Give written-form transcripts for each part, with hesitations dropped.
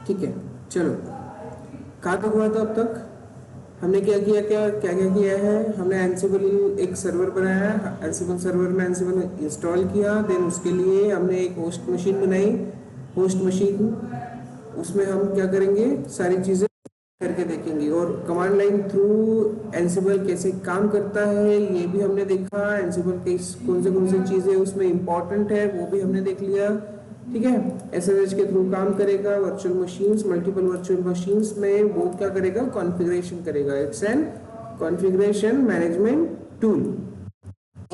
ठीक है, चलो कहाँ तक हुआ था अब तक? हमने क्या किया, क्या क्या क्या किया है? हमने एंसिबल एक सर्वर बनाया, एंसिबल सर्वर में एंसिबल इंस्टॉल किया, देन उसके लिए हमने एक होस्ट मशीन बनाई। होस्ट मशीन उसमें हम क्या करेंगे, सारी चीज़ें करके देखेंगे, और कमांड लाइन थ्रू एंसिबल कैसे काम करता है ये भी हमने देखा। एंसिबल के कौन से चीज़ें उसमें इंपॉर्टेंट है वो भी हमने देख लिया। ठीक है, एसएसएच के थ्रू काम करेगा, virtual machines, multiple virtual machines में वो क्या करेगा, कॉन्फ़िगरेशन करेगा। It's an configuration management tool.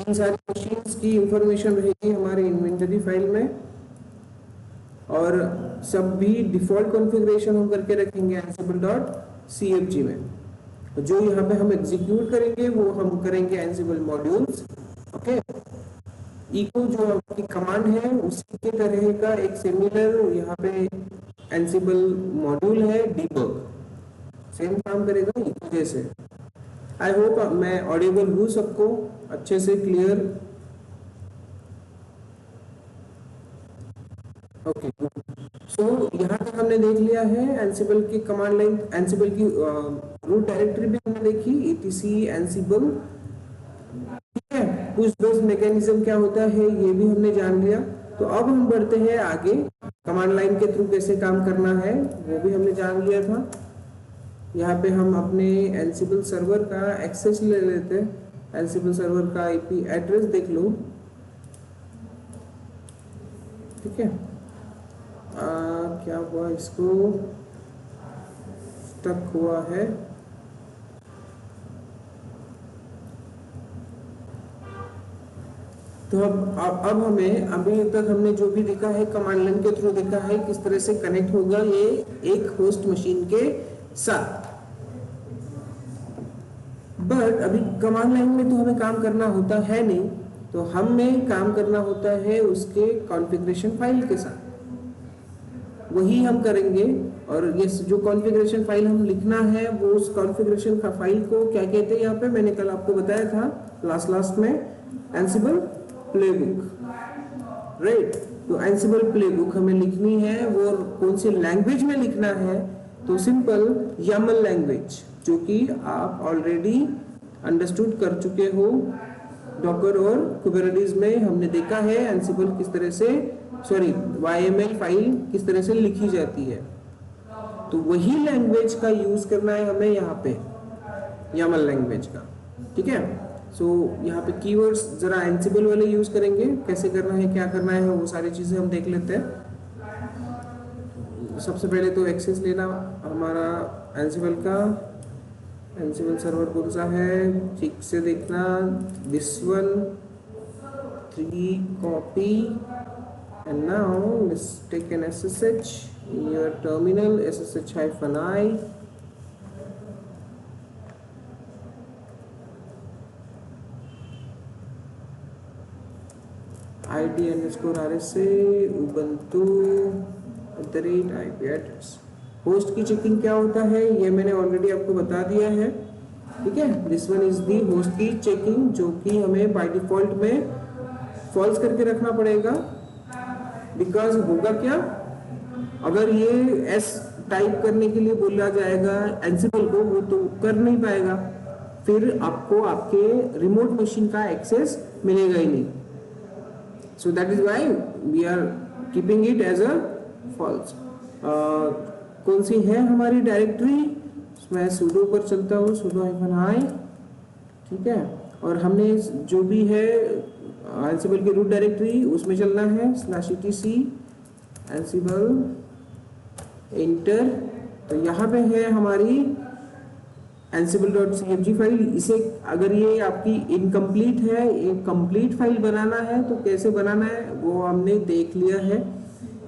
इन सारी मशीन्स की इंफॉर्मेशन रहेगी हमारे इन्वेंटरी फाइल में, और सब भी डिफॉल्ट कॉन्फ़िगरेशन हम करके रखेंगे ansible.cfg में। जो यहाँ पे हम एग्जीक्यूट करेंगे वो हम करेंगे एंसिबल मॉड्यूल्स। ओके, इको जो आपकी कमांड है उसी के तरह का एक सिमिलर यहाँ पे एंसिबल मॉड्यूल है डीबग, सेम काम करेगा इको जैसे। आई होप मैं ऑडिबल हूँ सबको अच्छे से, क्लियर? ओके, सो यहाँ तक हमने देख लिया है एंसिबल की कमांड लाइन, एंसिबल की रूट डायरेक्टरी भी हमने देखी, etc एंसिबल। ठीक है, पुश बेस्ड मैकेनिज्म क्या होता है ये भी हमने जान लिया। तो अब हम बढ़ते हैं आगे, कमांड लाइन के थ्रू कैसे काम करना है वो भी हमने जान लिया था। यहाँ पे हम अपने एंसिबल सर्वर का एक्सेस ले लेते हैं। एंसिबल सर्वर का आईपी एड्रेस देख लो। ठीक है, क्या हुआ, इसको स्टक हुआ है। तो अब हमें, अभी तक हमने जो भी देखा है कमांड लाइन के थ्रू देखा है किस तरह से कनेक्ट होगा ये एक होस्ट मशीन के साथ। बट अभी कमांड लाइन में तो हमें काम करना होता है नहीं, तो हमें काम करना होता है उसके कॉन्फ़िगरेशन फाइल के साथ, वही हम करेंगे। और ये जो कॉन्फ़िगरेशन फाइल हम लिखना है वो उस कॉन्फ़िगरेशन का फाइल को क्या कहते हैं, यहाँ पे मैंने कल आपको बताया था लास्ट में, एंसिबल प्लेबुक, राइट? तो एंसिबल प्लेबुक हमें लिखनी है, वो कौन सी लैंग्वेज में लिखना है? तो सिंपल YAML लैंग्वेज, जो कि आप ऑलरेडी अंडरस्टूड कर चुके हो। डॉकर और कुबेरटीज में हमने देखा है एंसिबल किस तरह से, सॉरी YML फाइल किस तरह से लिखी जाती है। तो वही लैंग्वेज का यूज करना है हमें यहाँ पे, YAML लैंग्वेज का। ठीक है, सो यहाँ पे कीवर्ड्स जरा एंसिबल वाले यूज करेंगे, कैसे करना है क्या करना है वो सारी चीजें हम देख लेते हैं। सबसे पहले तो एक्सेस लेना हमारा एंसिबल का, एंसिबल सर्वर कौन सा है ठीक से देखना, this one, 3 copy, and now let's take an SSH in your terminal, SSH-i, id_rsa ubuntu @IP address। Host key checking क्या होता है ये मैंने ऑलरेडी आपको बता दिया है। ठीक है, this one is the host key checking, जो कि हमें बाय डिफॉल्ट में फॉल्स करके रखना पड़ेगा। बिकॉज होगा क्या, अगर ये एस टाइप करने के लिए बोला जाएगा एंसिबल को, वो तो कर नहीं पाएगा, फिर आपको आपके रिमोट मशीन का एक्सेस मिलेगा ही नहीं। So that is why we are keeping it as a false. कौन सी है हमारी डायरेक्टरी, मैं sudo पर चलता हूँ, sudo-i। ठीक है, और हमने जो भी है एंसिबल की रूट डायरेक्टरी उसमें चलना है, /etc एंसिबल इंटर। तो यहाँ पे है हमारी ansible.cfg फाइल। इसे अगर ये आपकी इनकम्प्लीट है, एक कंप्लीट फाइल बनाना है तो कैसे बनाना है वो हमने देख लिया है।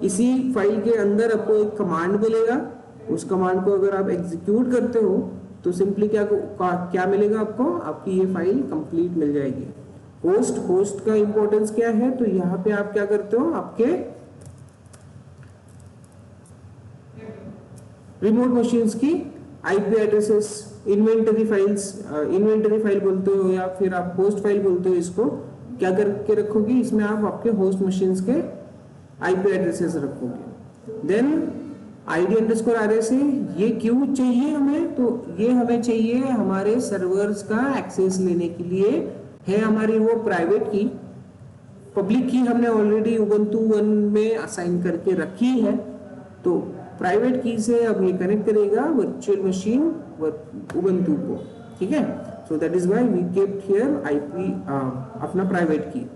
इसी फाइल के अंदर आपको एक कमांड मिलेगा, उस कमांड को अगर आप एग्जीक्यूट करते हो तो सिंपली क्या मिलेगा आपको, आपकी ये फाइल कंप्लीट मिल जाएगी। होस्ट का इंपॉर्टेंस क्या है, तो यहाँ पे आप क्या करते हो, आपके रिमोट मशीन्स की आईपी एड्रेसेस, इन्वेंटरी फाइल बोलते हो या फिर आप होस्ट फाइल बोलते हो, इसको क्या करके रखोगे, इसमें आप आपके होस्ट मशीन्स के आईपी एड्रेसेस रखोगे। देन id_rs है। ये क्यों चाहिए हमें, तो ये हमें चाहिए हमारे सर्वर्स का एक्सेस लेने के लिए, है हमारी वो प्राइवेट की। पब्लिक की हमने ऑलरेडी उबंटू 1 में असाइन करके रखी है, तो प्राइवेट की से अब ये कनेक्ट करेगा वर्चुअल मशीन उबंटू को, ठीक है। So that is why we kept here IP अपना प्राइवेट की।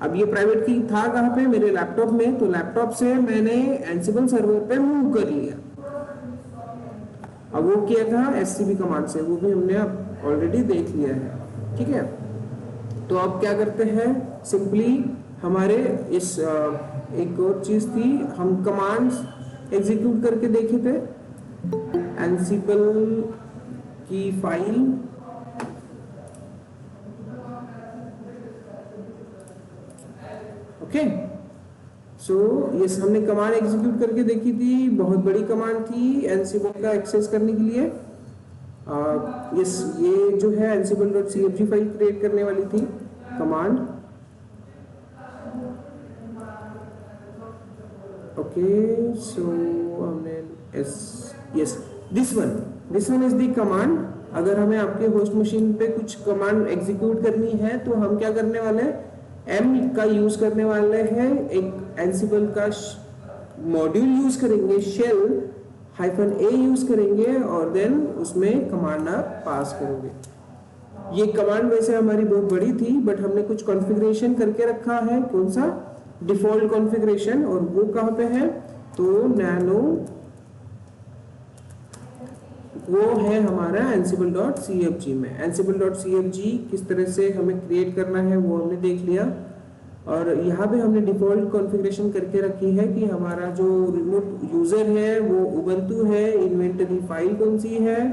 अब ये प्राइवेट की था कहाँ पे, मेरे लैपटॉप में, तो लैपटॉप से मैंने एंसिबल सर्वर पे मूव कर लिया। अब वो किया था एससीबी कमांड से, वो भी हमने अब ऑलरेडी देख लिया है, ठीक है। तो अब क्या करते हैं, सिंपली हमारे इस एक और चीज थी, हम कमांड्स एग्जीक्यूट करके देखे थे। एंसिबल की फाइल, ओके। सो यस, हमने कमांड एग्जीक्यूट करके देखी थी, बहुत बड़ी कमांड थी एंसिबल का एक्सेस करने के लिए। यस, ये जो है ansible.cfg फाइल क्रिएट करने वाली थी कमांड, ओके। सो हमने yes this one is the command. अगर हमें आपके होस्ट मशीन पे कुछ कमांड एग्जीक्यूट करनी है तो हम क्या करने वाले हैं, एम का यूज करने वाले हैं, एक एंसिबल का मॉड्यूल यूज करेंगे, शेल -a यूज करेंगे और देन उसमें कमांड आप पास करोगे। ये कमांड वैसे हमारी बहुत बड़ी थी, बट हमने कुछ कॉन्फ़िगरेशन करके रखा है, कौन सा, डिफॉल्ट कॉन्फ़िगरेशन, और वो कहाँ पे है, तो नैनो, वो है हमारा ansible.cfg में। ansible.cfg किस तरह से हमें क्रिएट करना है वो हमने देख लिया, और यहाँ पे हमने डिफॉल्ट कॉन्फ़िगरेशन करके रखी है कि हमारा जो रिमोट यूजर है वो उबंटू है, इन्वेंटरी फाइल कौन सी है,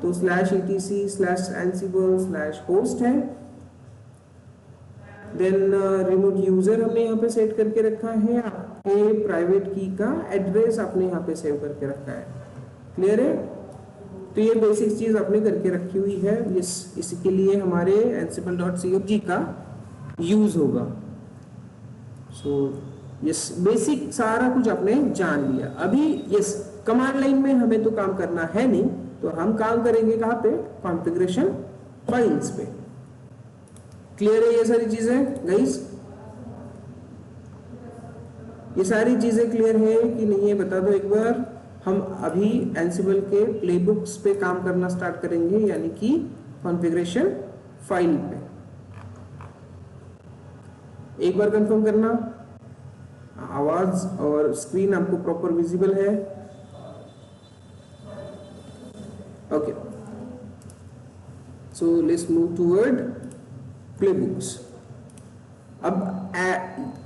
तो /etc/ansible/host है। देन रिमोट यूजर हमने यहाँ पे सेट करके रखा है, आपके प्राइवेट की का एड्रेस आपने यहाँ पे सेव करके रखा है, क्लियर है। तो ये बेसिक चीज आपने करके रखी हुई है, इसके लिए हमारे ansible.cfg का यूज होगा। सो यस, बेसिक सारा कुछ आपने जान लिया। अभी यस, कमांड लाइन में हमें तो काम करना है नहीं, तो हम काम करेंगे कहाँ पे, कॉन्फ़िगरेशन फाइल्स पे। क्लियर है ये सारी चीजें गाइस, ये सारी चीजें क्लियर है कि नहीं है बता दो एक बार। हम अभी एंसिबल के प्लेबुक्स पे काम करना स्टार्ट करेंगे, यानी कि कॉन्फ़िगरेशन फाइल पे। एक बार कंफर्म करना, आवाज और स्क्रीन आपको प्रॉपर विजिबल है, okay. So let's move toward playbooks. अब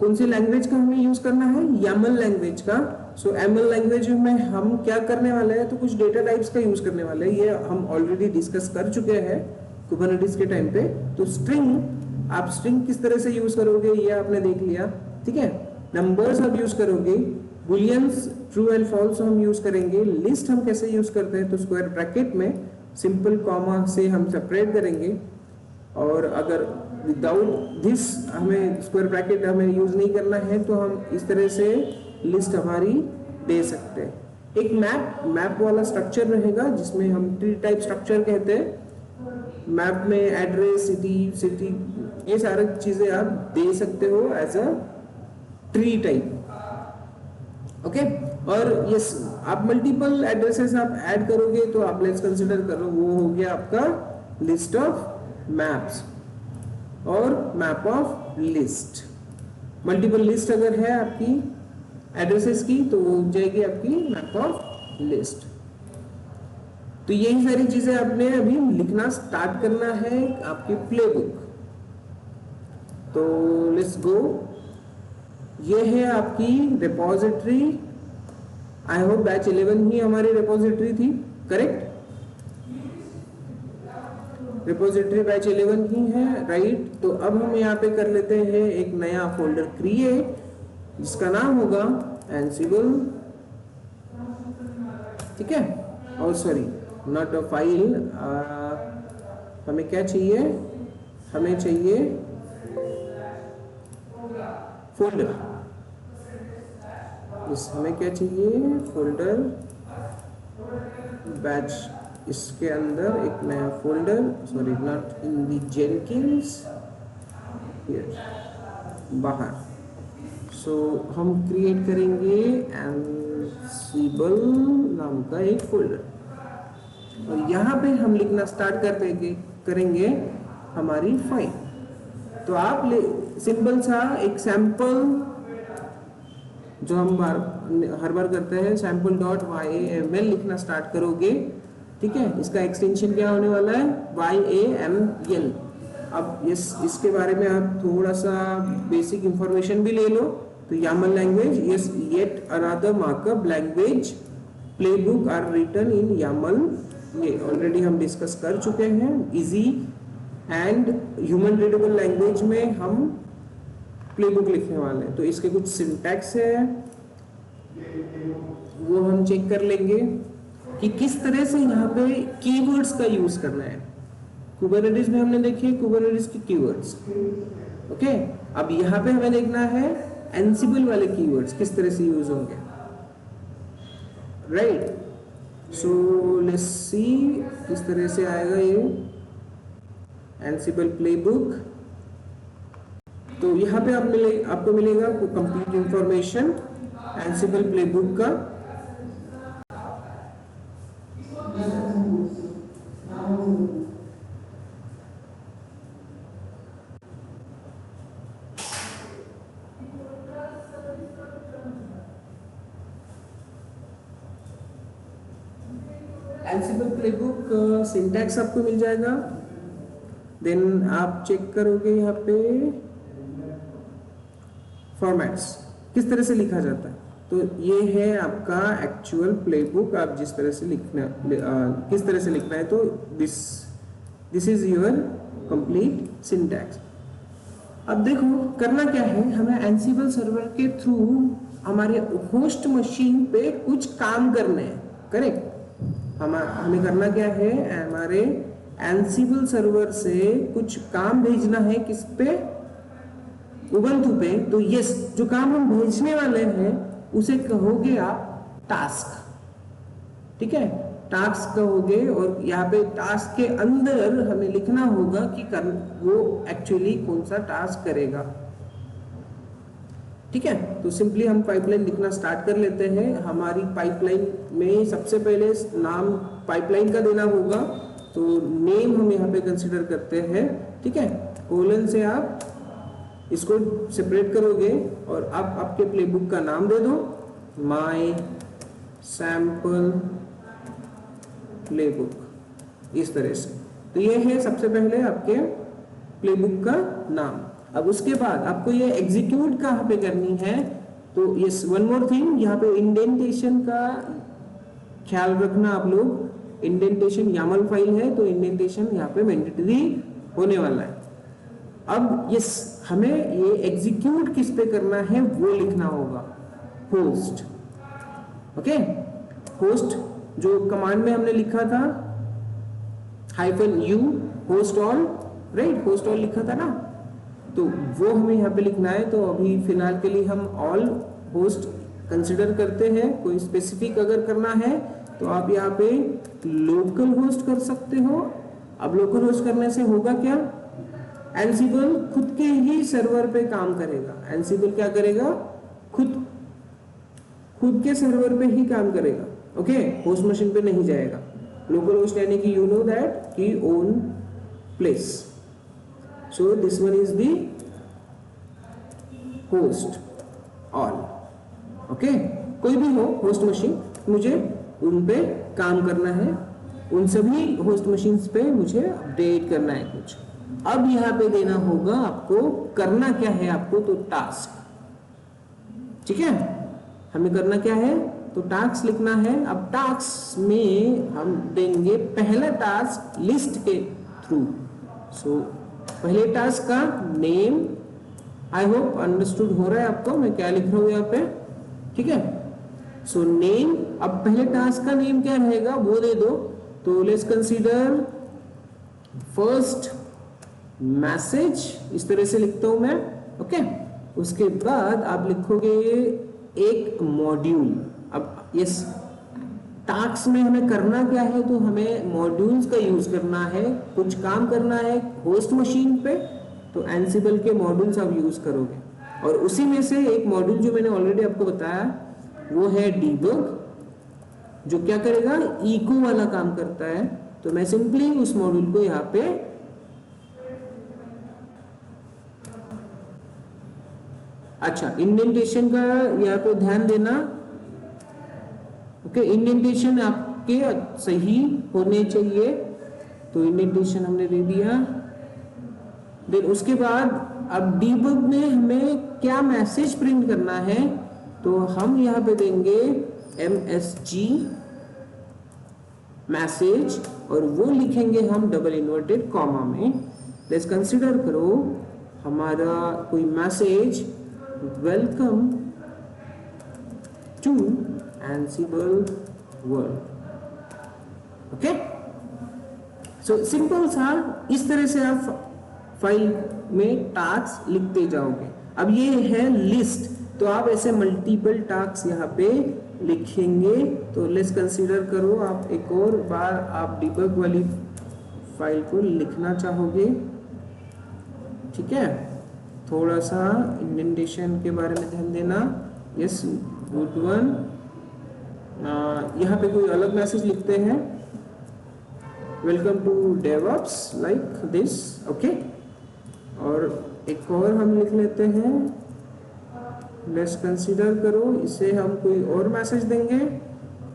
कौन सी लैंग्वेज का हमें यूज करना है, YAML लैंग्वेज का। सो YAML लैंग्वेज में हम क्या करने वाले हैं, तो कुछ डेटा टाइप्स का यूज करने वाले हैं, ये हम ऑलरेडी डिस्कस कर चुके हैं कुबरनेटिस के टाइम पे। तो स्ट्रिंग, आप स्ट्रिंग किस तरह से यूज करोगे ये आपने देख लिया, ठीक है। नंबर्स आप यूज करोगे, बुलियंस ट्रू एंड फॉल्स हम यूज करेंगे। लिस्ट हम कैसे यूज करते हैं, तो स्क्वायर ब्रैकेट में सिंपल कॉमा से हम सेपरेट करेंगे, और अगर विदाउट दिस हमें स्क्वायर ब्रैकेट हमें यूज नहीं करना है तो हम इस तरह से लिस्ट हमारी दे सकते हैं। एक मैप वाला स्ट्रक्चर रहेगा जिसमें हम ट्री टाइप स्ट्रक्चर कहते हैं। मैप में एड्रेस, सिटी ये सारी चीजें आप दे सकते हो as a tree type, okay. और यस, आप मल्टीपल एड्रेसेस आप ऐड करोगे तो आप लेट्स कंसिडर करो वो हो गया आपका लिस्ट ऑफ मैप्स और map of list. Multiple list अगर है आपकी एड्रेसेस की तो वो हो जाएगी आपकी मैप ऑफ लिस्ट। तो यही सारी चीजें आपने अभी लिखना स्टार्ट करना है आपकी प्लेबुक। तो लेट्स गो, ये है आपकी रिपोजिटरी। आई होप बैच 11 ही हमारी रिपोजिटरी थी, करेक्ट। रिपोजिटरी बैच 11 ही है, राइट। तो अब हम यहाँ पे कर लेते हैं एक नया फोल्डर क्रिएट जिसका नाम होगा एंसिबल, ठीक है। और सॉरी, नॉट अ फाइल, हमें क्या चाहिए, हमें चाहिए फोल्डर, इस हमें क्या चाहिए, फोल्डर बैच, इसके अंदर एक नया folder, sorry not in the Jenkins, बाहर। सो हम क्रिएट करेंगे एनसिबल नाम का एक फोल्डर, और यहाँ पे हम लिखना स्टार्ट करेंगे हमारी फाइल। तो आप सिंपल सा एक सैंपल जो हम हर बार करते हैं, sample.yaml लिखना स्टार्ट करोगे, ठीक है। इसका एक्सटेंशन क्या होने वाला है, YAML। अब इसके बारे में आप थोड़ा सा बेसिक इंफॉर्मेशन भी ले लो। तो YAML language, yes, yet another markup language playbook are written in YAML। ये ऑलरेडी हम डिस्कस कर चुके हैं। Easy and human readable language में हम प्लेबुक लिखने वाले हैं। तो इसके कुछ सिंटैक्स है, वो हम चेक कर लेंगे कि किस तरह से यहाँ पे कीवर्ड्स का यूज करना है। कुबरनेटिस में हमने देखे कुबरनेटिस के कीवर्ड्स, ओके। अब यहाँ पे हमें देखना है एनसिबल वाले कीवर्ड्स किस तरह से यूज होंगे, राइट। सो लेट्स सी किस तरह से आएगा ये एनसिबल प्लेबुक। तो यहाँ पे आपको मिलेगा कंप्लीट इंफॉर्मेशन एनसिबल प्लेबुक का। एनसिबल प्लेबुक सिंटैक्स आपको मिल जाएगा। देन आप चेक करोगे यहाँ पे फॉर्मेट्स किस तरह से लिखा जाता है। तो ये है आपका एक्चुअल प्लेबुक, आप जिस तरह से किस तरह से लिखना है। तो this is your complete syntax. अब देखो करना क्या है, हमें एनसिबल सर्वर के थ्रू हमारे होस्ट मशीन पे कुछ काम करने हैं, करेक्ट। हमें करना क्या है, हमारे एनसिबल सर्वर से कुछ काम भेजना है, किस पे, उबंटू पे। तो यस, जो काम हम भेजने वाले हैं उसे कहोगे आप टास्क, ठीक है। टास्क कहोगे और यहाँ पे टास्क के अंदर हमें लिखना होगा कि वो एक्चुअली कौन सा टास्क करेगा, ठीक है। तो सिंपली हम पाइपलाइन लिखना स्टार्ट कर लेते हैं। हमारी पाइपलाइन में सबसे पहले नाम पाइपलाइन का देना होगा। तो नेम हम यहाँ पे कंसीडर करते हैं, ठीक है। कोलन से आप इसको सेपरेट करोगे और आप आपके प्लेबुक का नाम दे दो, माय सैंपल प्लेबुक, इस तरह से। तो ये है सबसे पहले आपके प्लेबुक का नाम। अब उसके बाद आपको ये एग्जीक्यूट कहाँ पे करनी है। तो यस, वन मोर थिंग, यहाँ पे इंडेंटेशन का ख्याल रखना आप लोग। इंडेंटेशन YAML फाइल है तो इंडेंटेशन यहाँ पे मैंडेटरी होने वाला है। अब यस, हमें ये एग्जीक्यूट किस पे करना है वो लिखना होगा, होस्ट, ओके। होस्ट जो कमांड में हमने लिखा था -u host all, right, host all लिखा था ना, तो वो हमें यहाँ पे लिखना है। तो अभी फिलहाल के लिए हम ऑल होस्ट कंसिडर करते हैं। कोई स्पेसिफिक अगर करना है तो आप यहाँ पे लोकल होस्ट कर सकते हो। अब लोकल होस्ट करने से होगा क्या, एनसिबल खुद के ही सर्वर पे काम करेगा। एनसिबल क्या करेगा, खुद के सर्वर पे ही काम करेगा, ओके, होस्ट मशीन पे नहीं जाएगा। लोकल होस्ट यानी कि यू नो दैट की own place. So this one is the host all, okay. कोई भी हो होस्ट मशीन, मुझे उन पे काम करना है, उन सभी होस्ट मशीन्स पे मुझे अपडेट करना है कुछ। अब यहाँ पे देना होगा आपको, करना क्या है आपको, तो टास्क, ठीक है। हमें करना क्या है, तो टास्क लिखना है। अब टास्क में हम देंगे पहला टास्क लिस्ट के थ्रू। सो पहले टास्क का नेम, आई होप अंडरस्टूड हो रहा है आपको मैं क्या लिख रहा हूं यहाँ पे, ठीक है। सो नेम, अब पहले टास्क का नेम क्या रहेगा वो दे दो। तो लेट्स कंसीडर फर्स्ट मैसेज, इस तरह से लिखता हूं मैं, ओके। उसके बाद आप लिखोगे एक मॉड्यूल। अब यस, टास्क में हमें करना क्या है, तो हमें मॉड्यूल्स का यूज करना है, कुछ काम करना है होस्ट मशीन पे, तो एंसिबल के मॉड्यूल्स आप यूज करोगे। और उसी में से एक मॉड्यूल जो मैंने ऑलरेडी आपको बताया वो है डीबग, जो क्या करेगा, इको वाला काम करता है। तो मैं सिंपली उस मॉड्यूल को यहाँ पे अच्छा, इंडेंटेशन का यहाँ पे ध्यान देना। ओके, इंडेंटेशन आपके सही होने चाहिए, तो इंडेंटेशन हमने दे दिया। देन उसके बाद अब डीबग में हमें क्या मैसेज प्रिंट करना है, तो हम यहाँ पे देंगे MSG मैसेज, और वो लिखेंगे हम डबल इन्वर्टेड कॉमा में। लेट्स कंसिडर करो हमारा कोई message, welcome to Ansible world. Okay, so simple सा इस तरह से आप फाइल में टास्क लिखते जाओगे। अब ये है लिस्ट, तो आप ऐसे मल्टीपल टास्क यहाँ पे लिखेंगे। तो लेट्स कंसीडर करो आप एक और बार आप डीबग वाली फाइल को लिखना चाहोगे, ठीक है। थोड़ा सा इंडेंटेशन के बारे में ध्यान देना। Yes, good one. यहाँ पे कोई अलग मैसेज लिखते हैं, welcome to DevOps, like this. Okay, और एक और हम लिख लेते हैं, लेट्स कंसीडर करो इसे हम कोई और मैसेज देंगे।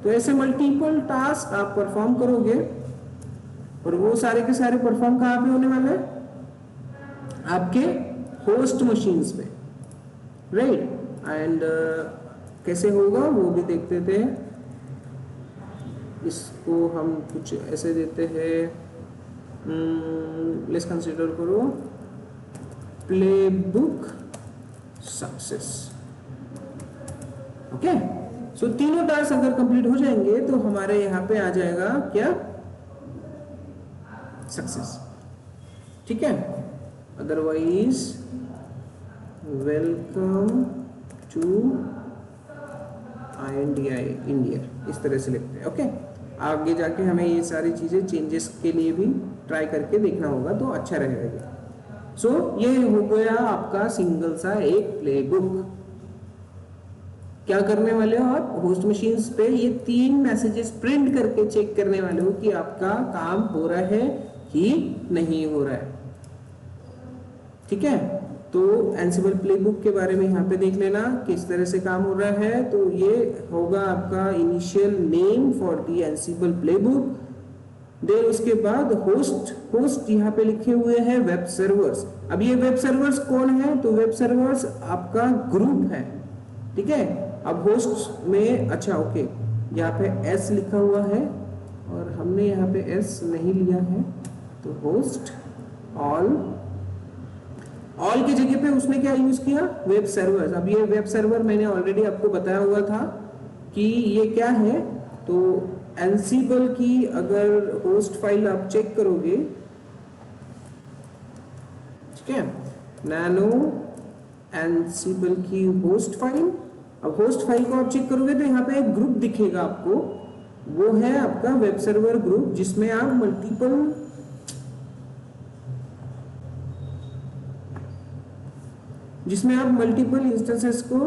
तो ऐसे मल्टीपल टास्क आप परफॉर्म करोगे, और वो सारे के सारे परफॉर्म कहाँ पे होने वाले हैं, आपके होस्ट मशीन्स पे, राइट। एंड कैसे होगा वो भी देखते थे। इसको हम कुछ ऐसे देते हैं, लेट्स कंसीडर करो प्लेबुक सक्सेस। ओके, सो तीनों टास्क अगर कंप्लीट हो जाएंगे तो हमारे यहाँ पे आ जाएगा क्या, सक्सेस, ठीक है। Otherwise welcome to INDI India, इस तरह से लिखते हैं। ओके, आगे जाके हमें ये सारी चीजें चेंजेस के लिए भी ट्राई करके देखना होगा, तो अच्छा रहेगा। सो ये हो गया आपका सिंगल सा एक प्लेबुक। क्या करने वाले हो आप, होस्ट मशीन्स पे ये 3 मैसेजेस प्रिंट करके चेक करने वाले हो कि आपका काम हो रहा है कि नहीं हो रहा है, ठीक है। तो एंसिबल प्लेबुक के बारे में यहाँ पे देख लेना किस तरह से काम हो रहा है। तो ये होगा आपका initial name for the Ansible playbook. Then उसके बाद होस्ट यहाँ पे लिखे हुए हैं वेब सर्वर्स। अब ये वेब सर्वर्स कौन है, तो वेब सर्वर्स आपका ग्रुप है, ठीक है। अब होस्ट में अच्छा ओके, यहाँ पे S लिखा हुआ है और हमने यहाँ पे S नहीं लिया है, तो होस्ट ऑल की जगह पे उसने क्या यूज किया, वेब सर्वर्स। अब ये वेब सर्वर मैंने ऑलरेडी आपको बताया हुआ था कि ये क्या है। तो एंसिबल की अगर होस्ट फाइल आप चेक करोगे, ठीक है, नैनो एंसिबल की होस्ट फाइल। अब होस्ट फाइल को आप चेक करोगे तो यहाँ पे एक ग्रुप दिखेगा आपको, वो है आपका वेब सर्वर ग्रुप, जिसमें आप मल्टीपल इंस्टेंसेस को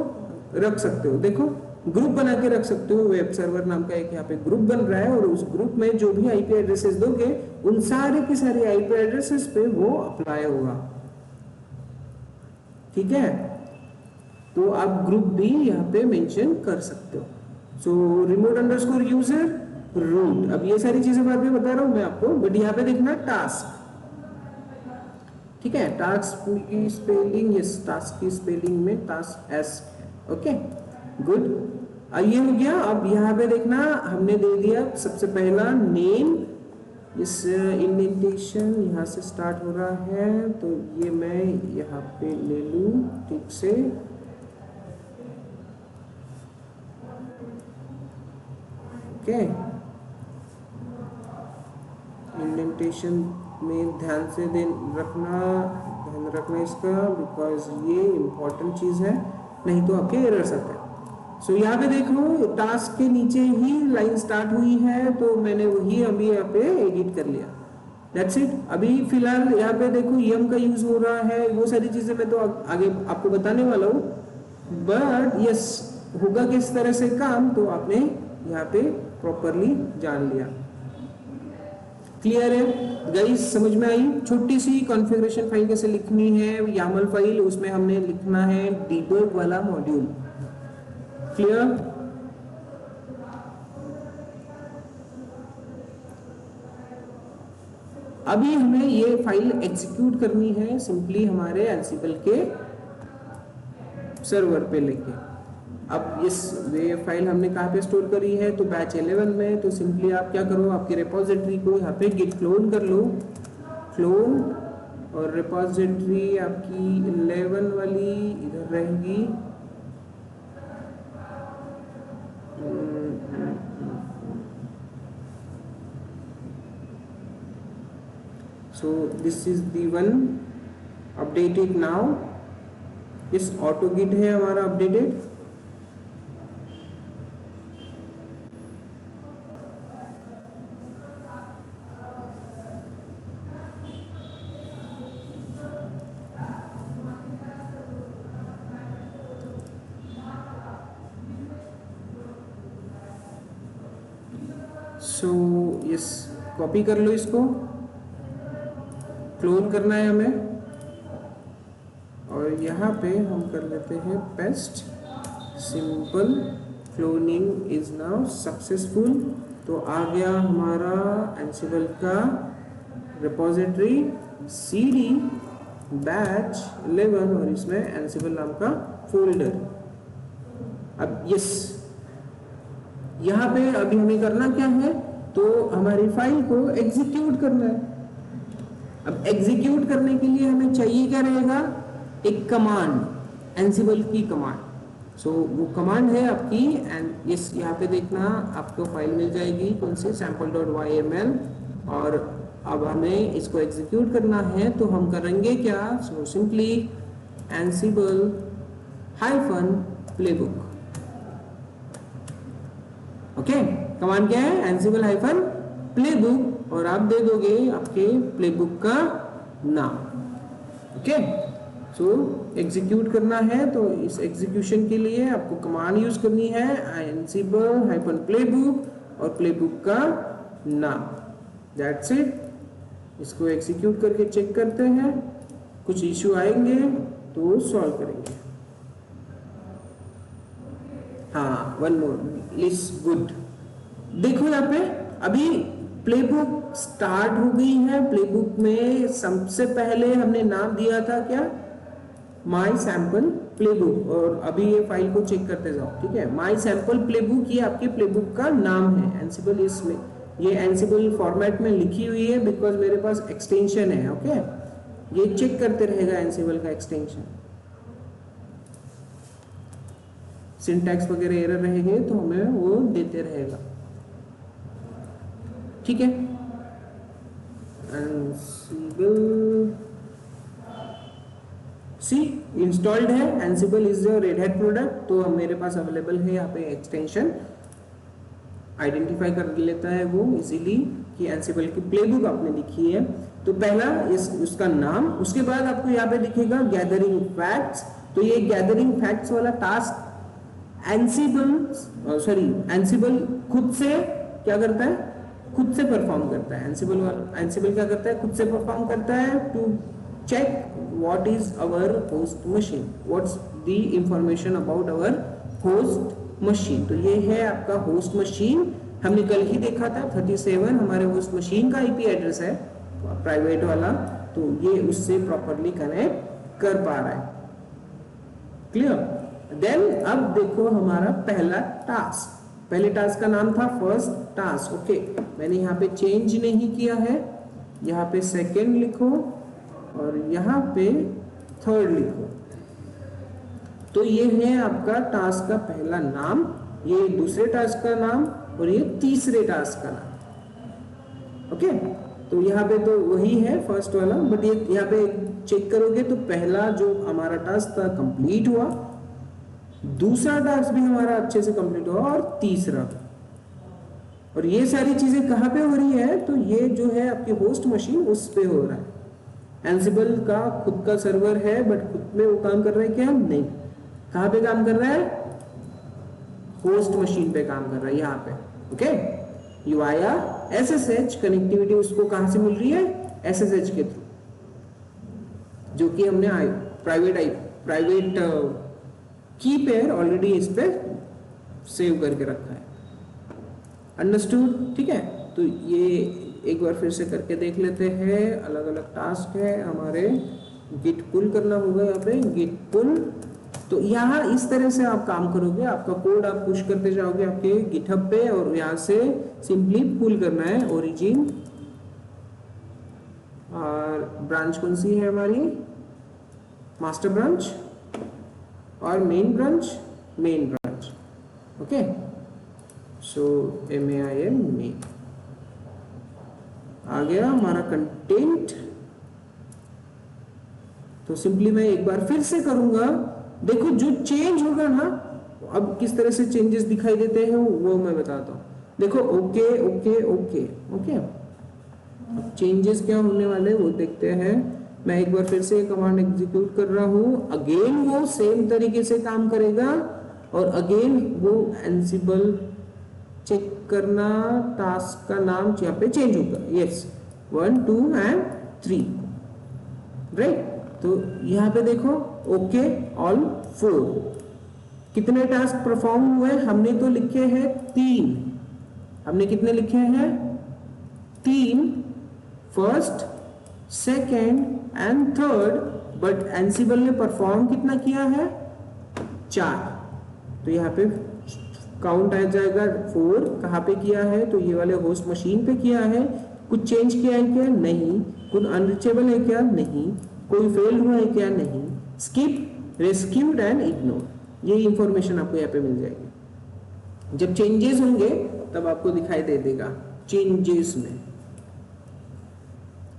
रख सकते हो। देखो, ग्रुप बना के रख सकते हो। वेब सर्वर नाम का एक यहाँ पे ग्रुप बन रहा है, और उस ग्रुप में जो भी आईपी एड्रेसेस दोगे उन सारे के सारे आईपी एड्रेसेस पे वो अप्लाई होगा, ठीक है। तो आप ग्रुप भी यहाँ पे मेंशन कर सकते हो। सो रिमोट अंडरस्कोर यूजर रूट। अब ये सारी चीजें बाद में बता रहा हूं मैं आपको, बट यहाँ पे देखना टास्क, ठीक है। टास्क की स्पेलिंग, यस, टास्क की स्पेलिंग में टास्क S है। Okay, good. ये हो गया। अब यहाँ पे देखना हमने दे दिया सबसे पहला नेम, इस इंडेंटेशन यहाँ से स्टार्ट हो रहा है, तो ये मैं यहाँ पे ले लूं ठीक से। ओके, इंडेंटेशन में ध्यान रखना इसका, बिकॉज ये इंपॉर्टेंट चीज है, नहीं तो आपके एरर्स आते हैं। सो यहाँ पे देखो टास्क के नीचे ही लाइन स्टार्ट हुई है, तो मैंने वही अभी यहाँ पे एडिट कर लिया। That's it. अभी फिलहाल यहाँ पे देखो यम का यूज हो रहा है, वो सारी चीजें मैं तो आगे आपको बताने वाला हूँ, बट यस होगा किस तरह से काम तो आपने यहाँ पे प्रॉपरली जान लिया। क्लियर है गाइस, समझ में आई? छोटी सी कॉन्फ़िगरेशन फाइल कैसे लिखनी है, यामल फाइल, उसमें हमने लिखना है डीबग वाला मॉड्यूल। क्लियर? अभी हमें ये फाइल एग्जीक्यूट करनी है सिंपली हमारे एंसिबल के सर्वर पे लेके। अब इस वे फाइल हमने कहाँ पे स्टोर करी है, तो बैच 11 में। तो सिंपली आप क्या करो, आपकी रिपोजिटरी को यहाँ पे गिट क्लोन कर लो, क्लोन, और रिपोजिटरी आपकी 11 वाली इधर रहेगी। So this is the one updated now. इस ऑटो गिट है हमारा अपडेटेड। सो यस, कॉपी कर लो इसको, क्लोन करना है हमें, और यहाँ पे हम कर लेते हैं paste. Simple cloning is now successful. तो आ गया हमारा एंसिबल का रिपोजिटरी cd बैच 11 और इसमें एंसिबल नाम का फोल्डर। अब यस, यहाँ पे अभी हमें करना क्या है, तो हमारी फाइल को एग्जीक्यूट करना है। अब एग्जीक्यूट करने के लिए हमें चाहिए क्या रहेगा, एक कमांड, एंसिबल की कमांड। सो वो कमांड है आपकी, एंड यस यहाँ पे देखना आपको फाइल मिल जाएगी कौन सी, sample.yml। और अब हमें इसको एग्जीक्यूट करना है, तो हम करेंगे क्या, so simply Ansible hyphen playbook. Okay, command क्या है, एंसिबल हाइफन प्लेबुक, और आप दे दोगे आपके प्लेबुक का नाम। ओके, सो एग्जीक्यूट करना है, तो इस एग्जीक्यूशन के लिए आपको कमांड यूज करनी है एंसिबल हाइफन प्लेबुक और प्लेबुक का नाम। That's it. इसको एग्जीक्यूट करके चेक करते हैं, कुछ इश्यू आएंगे तो सॉल्व करेंगे। हाँ, वन मोर इज गुड। देखो यहाँ पे अभी प्लेबुक स्टार्ट हो गई है। प्लेबुक में सबसे पहले हमने नाम दिया था क्या, माई सैम्पल प्लेबुक, और अभी ये फाइल को चेक करते जाओ, ठीक है। माई सैम्पल प्लेबुक ये आपके प्लेबुक का नाम है। एंसिबल इसमें ये एंसिबल फॉर्मेट में लिखी हुई है बिकॉज मेरे पास एक्सटेंशन है। ओके, ये चेक करते रहेगा एंसिबल का एक्सटेंशन। सिंटैक्स वगैरह एरर रहेंगे तो हमें वो देते रहेगा, ठीक है। एंसिबल सी इंस्टॉल्ड है, Ansible is a red hat product, तो मेरे पास अवेलेबल है यहाँ पे एक्सटेंशन। आइडेंटिफाई कर लेता है वो इजीली कि एंसिबल की प्लेबुक आपने लिखी है। तो पहला उसका नाम, उसके बाद आपको यहाँ पे दिखेगा गैदरिंग फैक्ट्स। तो ये गैदरिंग फैक्ट्स वाला टास्क एंसिबल खुद से क्या करता है, खुद से परफॉर्म करता है। एंसिबल क्या करता है, खुद से परफॉर्म करता है to check what is our host machine, what's the information about our host machine. तो ये है आपका होस्ट मशीन, हमने कल ही देखा था 37 हमारे होस्ट मशीन का आईपी एड्रेस है प्राइवेट वाला, तो ये उससे प्रॉपरली कनेक्ट कर पा रहा है। क्लियर? देन अब देखो हमारा पहला टास्क, पहले टास्क का नाम था फर्स्ट टास्क। ओके, मैंने यहाँ पे चेंज नहीं किया है, यहाँ पे सेकेंड लिखो और यहाँ पे थर्ड लिखो। तो ये है आपका टास्क का पहला नाम, ये दूसरे टास्क का नाम और ये तीसरे टास्क का नाम। ओके, तो यहाँ पे तो वही है फर्स्ट वाला, बट ये यहाँ पे चेक करोगे तो पहला जो हमारा टास्क था कंप्लीट हुआ, दूसरा टास्क भी हमारा अच्छे से कंप्लीट हुआ, और तीसरा। और ये सारी चीजें कहाँ पे हो रही है, तो ये जो है आपकी होस्ट मशीन उस पे हो रहा है। एंसिबल का खुद का सर्वर है, बट खुद में वो काम कर रहा है क्या, नहीं। कहाँ पे काम कर रहा है, होस्ट मशीन पे काम कर रहा है, यहाँ पे। ओके, यूआईया एसएसएच कनेक्टिविटी उसको कहाँ से मिल रही है, एसएसएच के थ्रू, जो कि हमने प्राइवेट की पेयर ऑलरेडी इस पे सेव करके रखा है। अंडरस्टूड, ठीक है। तो ये एक बार फिर से करके देख लेते हैं। अलग अलग टास्क है हमारे, गिट पुल करना होगा यहाँ पे, गिट पुल। तो यहाँ इस तरह से आप काम करोगे, आपका कोड आप पुश करते जाओगे आपके गिटहब पे, और यहाँ से सिंपली पुल करना है ओरिजिन। और ब्रांच कौन सी है हमारी, मास्टर ब्रांच, और मेन ब्रांच। ओके, सो MAIN मेन आ गया हमारा कंटेंट। तो सिंपली मैं एक बार फिर से करूंगा। देखो जो चेंज होगा ना, अब किस तरह से चेंजेस दिखाई देते हैं वो मैं बताता हूँ। देखो okay okay okay okay, changes क्या होने वाले वो देखते हैं। मैं एक बार फिर से कमांड एग्जीक्यूट कर रहा हूँ, अगेन वो सेम तरीके से काम करेगा, और अगेन वो एंसिबल चेक करना, टास्क का नाम यहाँ पे चेंज होगा, यस 1 2 and 3, राइट। तो यहाँ पे देखो ओके ऑल 4, कितने टास्क परफॉर्म हुए, हमने तो लिखे हैं 3। हमने कितने लिखे हैं, 3, first, second and third, but Ansible ने परफॉर्म कितना किया है, 4। तो यहाँ पे काउंट आ जाएगा 4। कहाँ पे किया है, तो ये वाले होस्ट मशीन पे किया है। कुछ चेंज किया है क्या, नहीं। कुछ अनरीचेबल है क्या, नहीं। कोई फेल हुआ है क्या, नहीं। स्किप, रेस्क्यूड एंड इग्नोर, ये इंफॉर्मेशन आपको यहाँ पे मिल जाएगी। जब चेंजेस होंगे तब आपको दिखाई दे देगा चेंजेस में।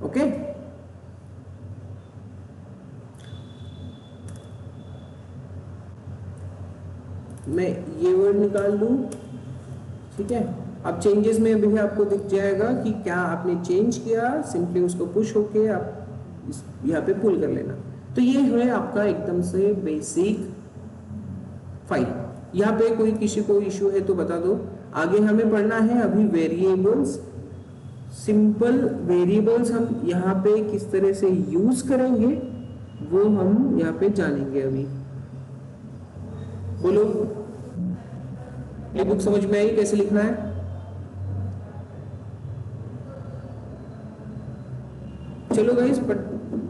ओके, मैं ये वर्ड निकाल लूं, ठीक है। अब चेंजेस में भी आपको दिख जाएगा कि क्या आपने चेंज किया, सिंपली उसको पुश होके आप यहाँ पे पुल कर लेना। तो ये है आपका एकदम से बेसिक फाइल। यहाँ पे कोई किसी को इश्यू है तो बता दो। आगे हमें पढ़ना है अभी वेरिएबल्स, सिंपल वेरिएबल्स हम यहाँ पे किस तरह से यूज करेंगे वो हम यहाँ पे जानेंगे अभी। बोलो, ये बुक समझ में आई कैसे लिखना है? चलो गाइस, बट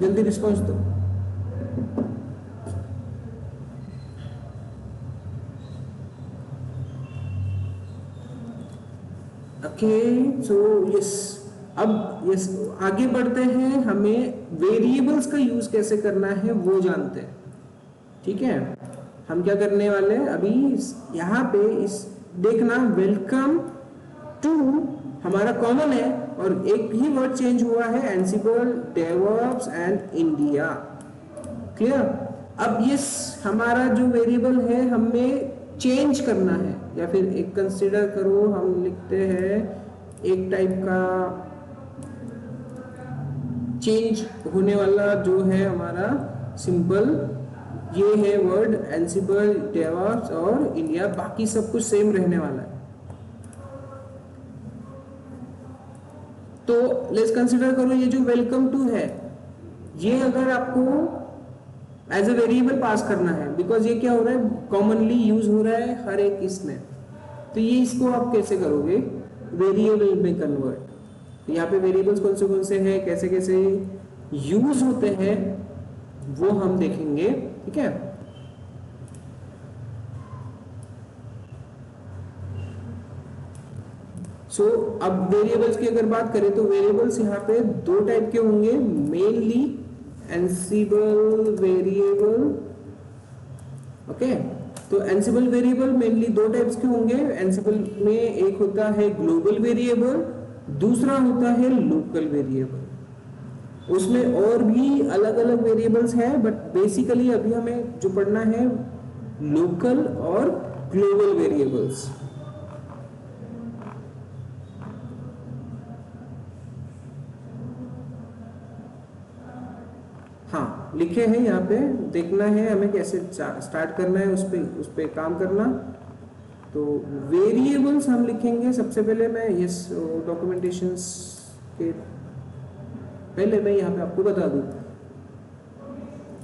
जल्दी रिस्पॉन्स दो। ओके, सो यस, अब यस आगे बढ़ते हैं। हमें वेरिएबल्स का यूज कैसे करना है वो जानते हैं, ठीक है। हम क्या करने वाले हैं अभी, यहाँ पे इस देखना, वेलकम टू हमारा कॉमन है, और एक ही वर्ड चेंज हुआ है, Ansible, DevOps and India. Clear? अब ये हमारा जो वेरिएबल है हमें चेंज करना है, या फिर एक कंसीडर करो, हम लिखते हैं एक टाइप का चेंज होने वाला जो है हमारा सिंपल, ये है वर्ड एंसिबल, डेवऑप्स और इंडिया, बाकी सब कुछ सेम रहने वाला है। तो लेट्स कंसीडर करो ये जो वेलकम टू है, ये अगर आपको एज ए वेरिएबल पास करना है, बिकॉज ये क्या हो रहा है, कॉमनली यूज हो रहा है हर एक इसमें, तो ये इसको आप कैसे करोगे, वेरिएबल में कन्वर्ट। तो यहाँ पे वेरिएबल्स कौन से हैं, कैसे कैसे यूज होते हैं वो हम देखेंगे, ठीक है। सो अब वेरिएबल्स की अगर बात करें तो वेरिएबल्स यहाँ पे दो टाइप के होंगे, मेनली एंसिबल वेरिएबल। ओके, तो एंसिबल वेरिएबल मेनली दो टाइप्स के होंगे। एंसिबल में एक होता है ग्लोबल वेरिएबल, दूसरा होता है लोकल वेरिएबल। उसमें और भी अलग अलग वेरिएबल्स हैं, बट बेसिकली अभी हमें जो पढ़ना है लोकल और ग्लोबल वेरिएबल्स। हाँ लिखे हैं यहाँ पे, देखना है हमें कैसे स्टार्ट करना है, उस पे काम करना। तो वेरिएबल्स हम लिखेंगे सबसे पहले। मैं इस डॉक्यूमेंटेशंस के पहले मैं यहाँ पे आपको बता दूं,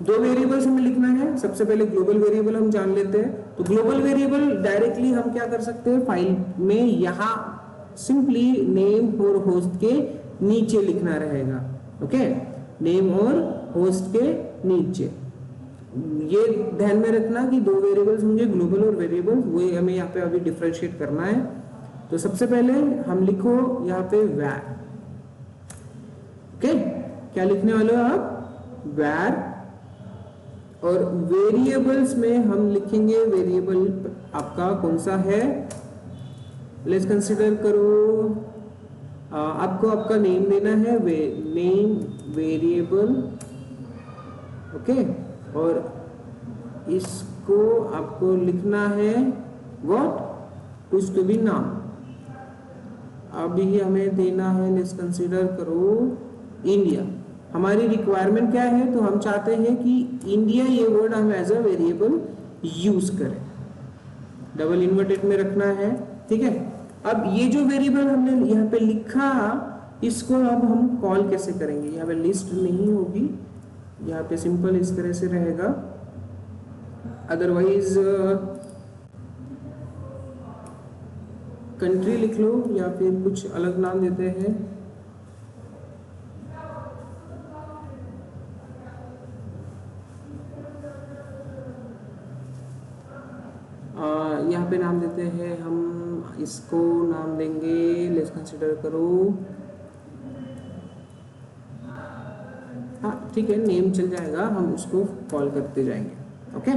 दो वेरिएबल्स हमें लिखना है। सबसे पहले ग्लोबल वेरिएबल हम जान लेते हैं। तो ग्लोबल वेरिएबल डायरेक्टली हम क्या कर सकते हैं, फाइल में यहाँ सिंपली नेम और होस्ट के नीचे लिखना रहेगा। ओके, नेम और होस्ट के नीचे। ये ध्यान में रखना कि दो वेरिएबल्स होंगे, ग्लोबल और वेरिएबल, वो हमें यहाँ पे अभी डिफरेंशिएट करना है। तो सबसे पहले हम लिखो यहाँ पे var। ओके, क्या लिखने वाले हो आप, var। और वेरिएबल्स में हम लिखेंगे, वेरिएबल आपका कौन सा है, लेट्स कंसीडर करो आपको आपका नेम देना है, नेम वेरिएबल। ओके, और इसको आपको लिखना है व्हाट, कुछ तो भी नाम। अभी हमें देना है, लेट्स कंसीडर करो इंडिया। हमारी रिक्वायरमेंट क्या है, तो हम चाहते हैं कि इंडिया ये वर्ड हम एज अ वेरिएबल यूज करें, डबल इन्वर्टेड में रखना है। ठीक है, अब ये जो वेरिएबल हमने यहाँ पे लिखा, इसको अब हम कॉल कैसे करेंगे। यहाँ पे लिस्ट नहीं होगी, यहाँ पे सिंपल इस तरह से रहेगा। अदरवाइज कंट्री लिख लो या फिर कुछ अलग नाम देते हैं। यहाँ पे नाम देते हैं हम, इसको नाम देंगे, लेट्स कंसीडर करो, हाँ ठीक है, नेम चल जाएगा, हम उसको कॉल करते जाएंगे। Okay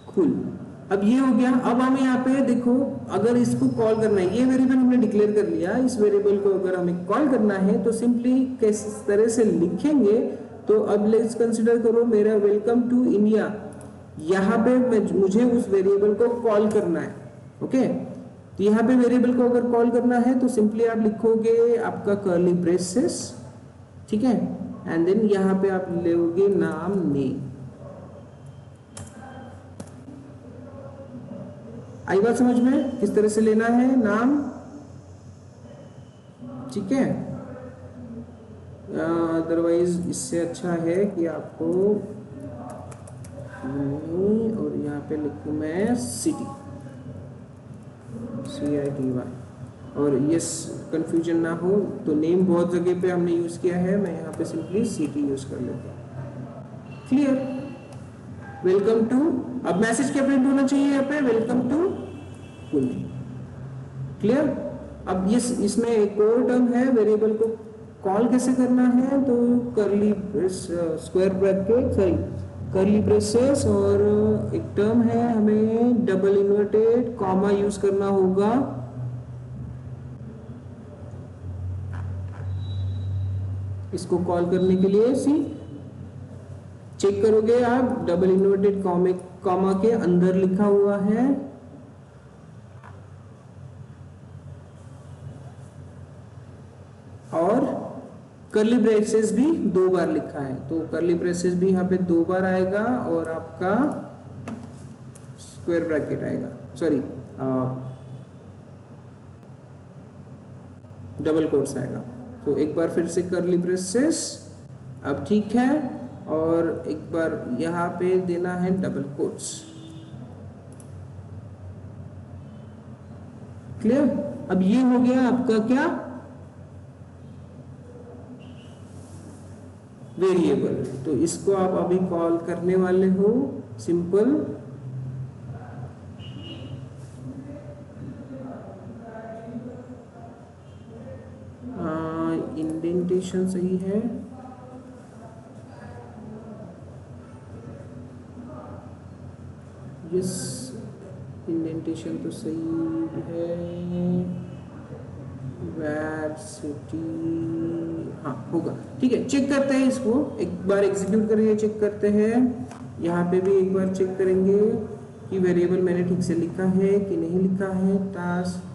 cool. अब ये हो गया। अब हम यहाँ पे देखो, अगर इसको कॉल करना है, ये वेरिएबल हमने डिक्लेयर कर लिया, इस वेरिएबल को अगर हमें कॉल करना है तो सिंपली किस तरह से लिखेंगे। तो अब लेट्स कंसीडर करो मेरा वेलकम टू इंडिया, यहाँ पे मुझे उस वेरिएबल को कॉल करना है। ओके, तो यहाँ पे वेरिएबल को अगर कॉल करना है तो सिंपली आप लिखोगे आपका कर्ली ब्रेसेस, ठीक है, एंड देन यहाँ पे आप लोगे नाम नेम। आई बात समझ में, किस तरह से लेना है नाम, ठीक है। अदरवाइज इससे अच्छा है कि आपको, और यहाँ पे लिखूँ मैं सिटी, CITY, और यस कंफ्यूजन ना हो तो नेम बहुत जगह पे हमने यूज किया है, मैं यहाँ पे सिंपली सिटी यूज कर लेता हूँ। Clear, welcome to. अब मैसेज क्या प्रिंट होना चाहिए यहाँ पे, वेलकम टू पुणे। क्लियर। अब इसमें एक और टर्म है, वेरिएबल को कॉल कैसे करना है, तो curly square bracket, sorry curly braces, और एक टर्म है हमें डबल इन्वर्टेड कॉमा यूज करना होगा। इसको कॉल करने के लिए चेक करोगे आप, डबल इन्वर्टेड कॉमा के अंदर लिखा हुआ है, और कर्ली ब्रेसेस भी 2 बार लिखा है, तो कर्ली ब्रेसेस भी यहाँ पे 2 बार आएगा, और आपका स्क्वायर ब्रैकेट आएगा, सॉरी डबल कोट्स आएगा। तो एक बार फिर से कर्ली ब्रेसेस, अब ठीक है, और एक बार यहाँ पे देना है डबल कोट्स। क्लियर। अब ये हो गया आपका क्या, वेरिएबल। तो इसको आप अभी कॉल करने वाले हो, सिंपल इंडेंटेशन सही है, यस इंडेंटेशन तो सही है, वैर सिटी, हाँ होगा, ठीक है। चेक करते हैं इसको, एक बार एग्जीक्यूट करके चेक करते हैं। यहाँ पे भी एक बार चेक करेंगे कि वेरिएबल मैंने ठीक से लिखा है कि नहीं लिखा है टास्क।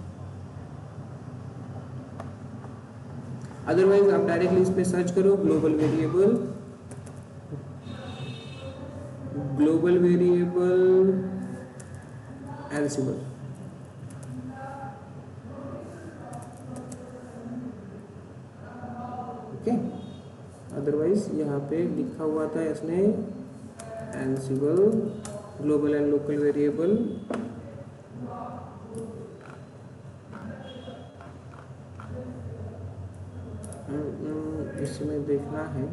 अदरवाइज आप डायरेक्टली इस पे सर्च करो global variable, global variable एनसिबल। Okay, otherwise यहाँ पे लिखा हुआ था इसने एनसिबल ग्लोबल एंड लोकल वेरिएबल। इसमें देखना है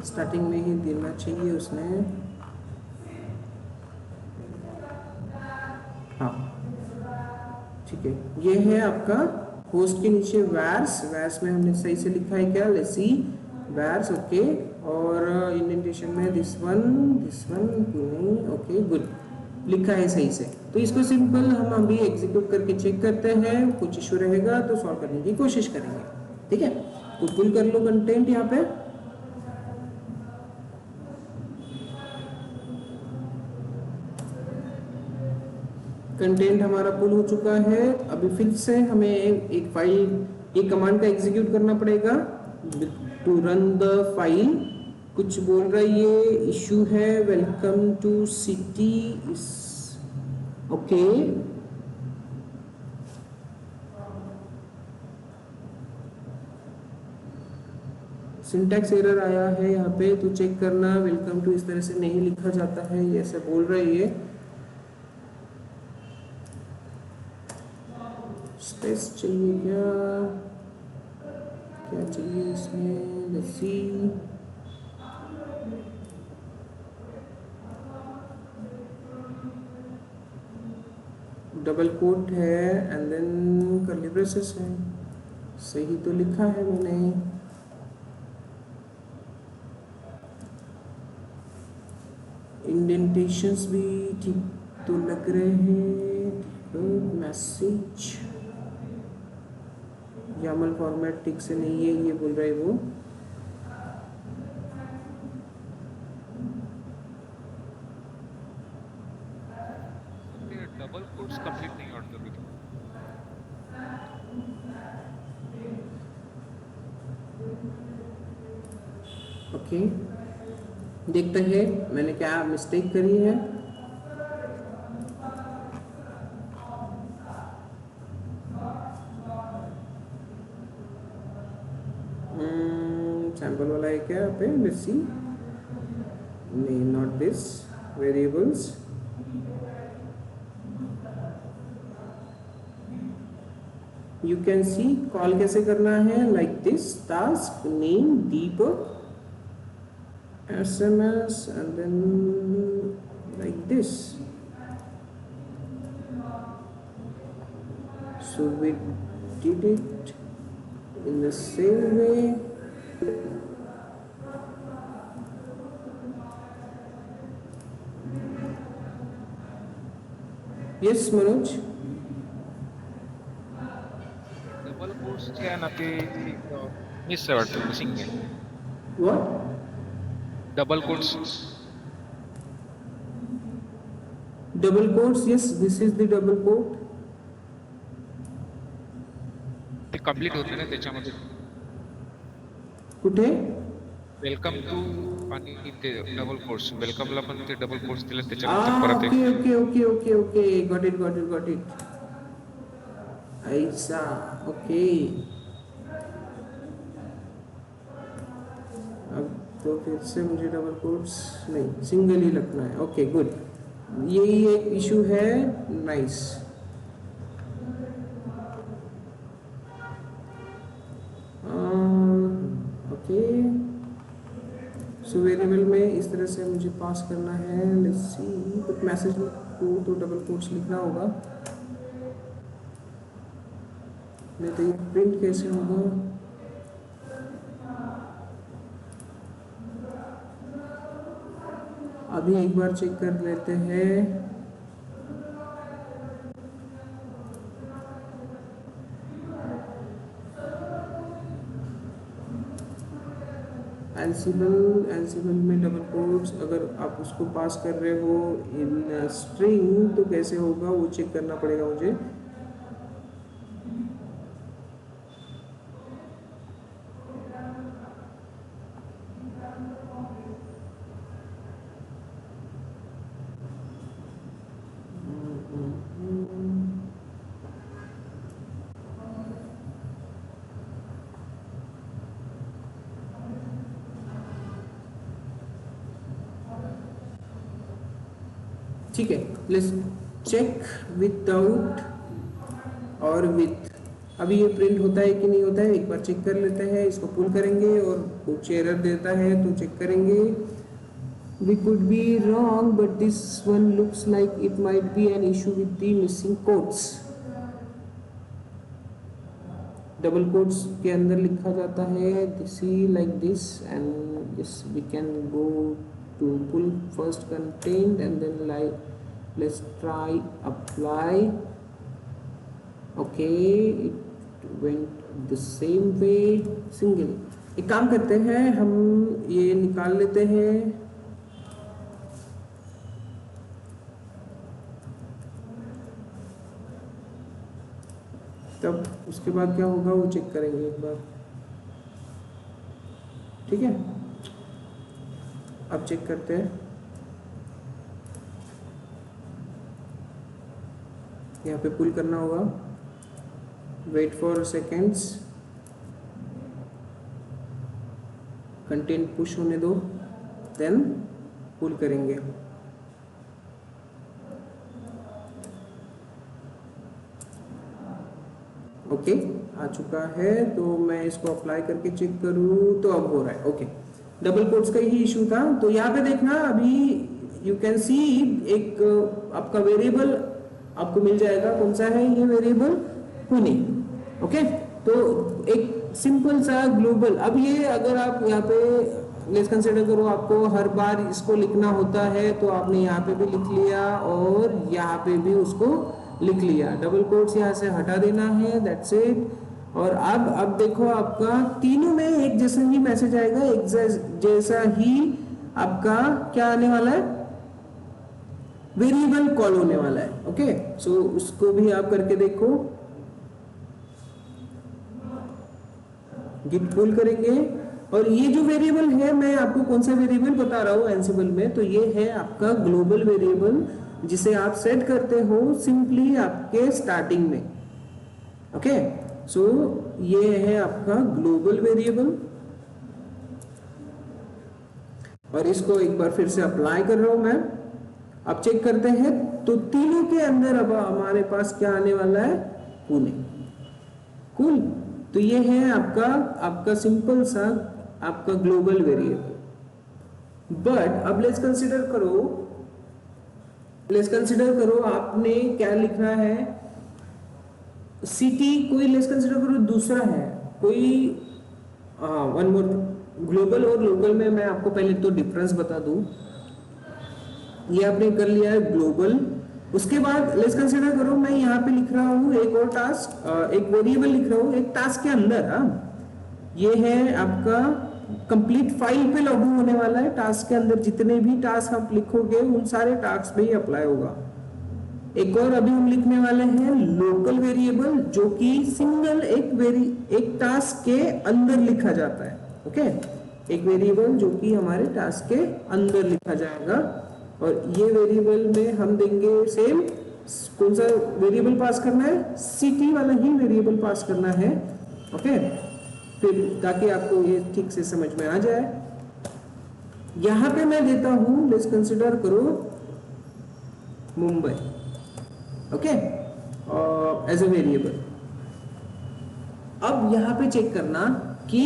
स्टार्टिंग में ही देना चाहिए उसने। हाँ ठीक है, ये है आपका होस्ट के नीचे वैर्स, वैर्स में हमने सही से लिखा है क्या, लेट्स सी वैर्स। ओके, और इंडेंटेशन में दिस वन नहीं, ओके गुड, लिखा है सही से। तो इसको सिंपल हम अभी एग्जीक्यूट करके चेक करते हैं, कुछ इशू रहेगा तो सॉल्व करने की कोशिश करेंगे। ठीक है, तो पुल कर लो कंटेंट यहाँ पे। कंटेंट हमारा पुल हो चुका है। अभी फिर से हमें एक फाइल, एक कमांड का एग्जीक्यूट करना पड़ेगा टू रन द फाइल। कुछ बोल रहा है, ये इशू है, वेलकम टू सिटी इस ओके। सिंटैक्स एरर आया है यहाँ पे, तो चेक करना, वेलकम टू इस तरह से नहीं लिखा जाता है, ये ऐसे बोल रहा है। ये स्पेस चाहिए क्या, क्या चाहिए इसमें, लेट्स सी। डबल कोट है एंड देन कर्ली ब्रेसेस है, सही तो लिखा है मैंने। इंडेंटेशंस भी ठीक तो लग रहे हैं। मैसेज यामल फॉर्मेट ठीक से नहीं है, ये बोल रहा है वो। डबल कोट्स कंप्लीट नहीं होता अभी। ओके, देखते हैं मैंने क्या मिस्टेक करी है। सैंपल वाला है क्या पे, लेट्स सी। नहीं, not this variables. You can see call कैसे करना है, like this, task name debug SMS and then like this. So we did it in the same way. Yes, Manoj. Double quotes जे आहे ना ते miss आहे वाटतं, मिसिंग आहे What? Double quotes. Double quotes. Yes, this is the double quote. ते complete होते ना त्याच्यामध्ये, कुठे? वेलकम टू आणि ते डबल कोट्स, वेलकमला पण ते डबल कोट्स दिले त्याच्यानंतर परत एक Okay. Got it. ऐसा, okay. अब तो फिर से मुझे डबल कोट्स नहीं, सिंगल ही रखना है। ओके गुड, यही एक इशू है। Nice, okay. सो वेरिएबल में इस तरह से मुझे पास करना है, लेट्स सी। कुछ मैसेज को तो डबल कोट्स लिखना होगा, नहीं तो ये प्रिंट कैसे होगा। अभी एक बार चेक कर लेते हैं। एंसिबल में डबल कोट्स अगर आप उसको पास कर रहे हो इन स्ट्रिंग तो कैसे होगा वो चेक करना पड़ेगा मुझे। ठीक है, लेट्स चेक विदाउट और विथ। अभी ये प्रिंट होता है कि नहीं होता है, एक बार चेक कर लेते हैं। इसको पुल करेंगे और कुछ एरर देता है तो चेक करेंगे। We could be wrong but this one looks like it might be an issue with the missing quotes. Double quotes के अंदर लिखा जाता है दिस ही like this and yes we can go to pull first contained and then like let's try apply. Okay, it went the same way single। एक काम करते हैं, हम ये निकाल लेते हैं। तब उसके बाद क्या होगा वो चेक करेंगे एक बार। ठीक है, अब चेक करते हैं। यहाँ पे पुल करना होगा, wait for seconds, content push होने दो, देन पुल करेंगे। ओके, आ चुका है तो मैं इसको अप्लाई करके चेक करूँ तो अब हो रहा है। ओके, डबल कोट्स का ही इशू था। तो यहाँ पे देखना, अभी यू कैन सी एक आपका वेरिएबल आपको मिल जाएगा। कौन सा है ये वेरिएबल? पुणे। ओके, तो एक सिंपल सा ग्लोबल। अब ये अगर आप यहाँ पे लेट्स कंसीडर करो आपको हर बार इसको लिखना होता है तो आपने यहाँ पे भी लिख लिया और यहाँ पे भी उसको लिख लिया। डबल कोट्स यहाँ से हटा देना है, दैट्स इट। और अब देखो आपका तीनों में एक जैसा ही मैसेज आएगा, एक जैसा ही आपका क्या आने वाला है, वेरिएबल कॉल होने वाला है। ओके, सो उसको भी आप करके देखो। गिट पुल करेंगे और ये जो वेरिएबल है, मैं आपको कौन सा वेरिएबल बता रहा हूँ एंसिबल में, तो ये है आपका ग्लोबल वेरिएबल जिसे आप सेट करते हो सिंपली आपके स्टार्टिंग में। ओके, सो ये है आपका ग्लोबल वेरिएबल और इसको एक बार फिर से अप्लाई कर रहा हूं मैं। अब चेक करते हैं तो तीनों के अंदर अब हमारे पास क्या आने वाला है, पुणे। कूल, तो ये है आपका सिंपल सा आपका ग्लोबल वेरिएबल। बट अब लेट्स कंसिडर करो आपने क्या लिखना है, सिटी कोई लेट्स कंसिडर करो दूसरा है कोई। वन मोर, ग्लोबल और लोकल में मैं आपको पहले तो डिफरेंस बता दूं। ये आपने कर लिया है ग्लोबल, उसके बाद लेट्स कंसिडर करो मैं यहाँ पे लिख रहा हूँ एक और टास्क, एक वेरिएबल लिख रहा हूँ एक टास्क के अंदर। ये है आपका कंप्लीट फाइल पे लागू होने वाला है। टास्क के अंदर जितने भी टास्क आप लिखोगे उन सारे टास्क पे ही अप्लाई होगा। एक और अभी हम लिखने वाले हैं लोकल वेरिएबल, जो कि सिंगल एक टास्क के अंदर लिखा जाता है। ओके, एक वेरिएबल जो कि हमारे टास्क के अंदर लिखा जाएगा और ये वेरिएबल में हम देंगे सेम, कौन सा वेरिएबल पास करना है, सिटी वाला ही वेरिएबल पास करना है। ओके, फिर ताकि आपको ये ठीक से समझ में आ जाए। यहां पे मैं देता हूं, लेट्स कंसिडर करो Mumbai. Okay, as a variable. अब यहां पे चेक करना कि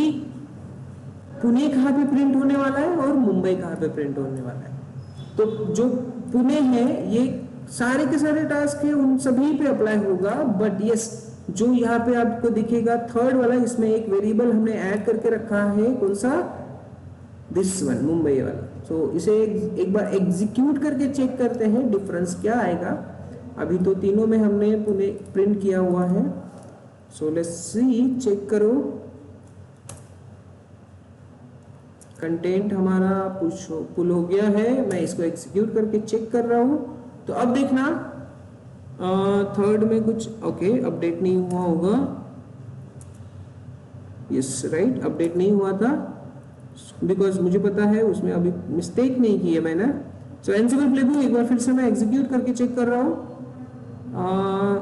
पुणे कहां पे प्रिंट होने वाला है और मुंबई कहां पे प्रिंट होने वाला है। तो जो पुणे है ये सारे के सारे टास्क है उन सभी पे अप्लाई होगा। बट यस, जो यहाँ पे आपको दिखेगा थर्ड वाला, इसमें एक वेरिएबल हमने ऐड करके रखा है, कौन सा, दिस वन, मुंबई वाला। सो इसे एक बार एग्जीक्यूट करके चेक करते हैं डिफरेंस क्या आएगा। अभी तो तीनों में हमने पुणे प्रिंट किया हुआ है। सो लेट्स सी, चेक करो। कंटेंट हमारा पुल हो गया है, मैं इसको एग्जीक्यूट करके चेक कर रहा हूँ। तो अब देखना थर्ड में कुछ ओके अपडेट नहीं हुआ होगा, यस राइट अपडेट नहीं हुआ था बिकॉज मुझे पता है उसमें अभी मिस्टेक नहीं की है मैंने। सो एनसिबल प्लेबुक एक बार फिर से मैं एग्जीक्यूट करके चेक कर रहा हूँ।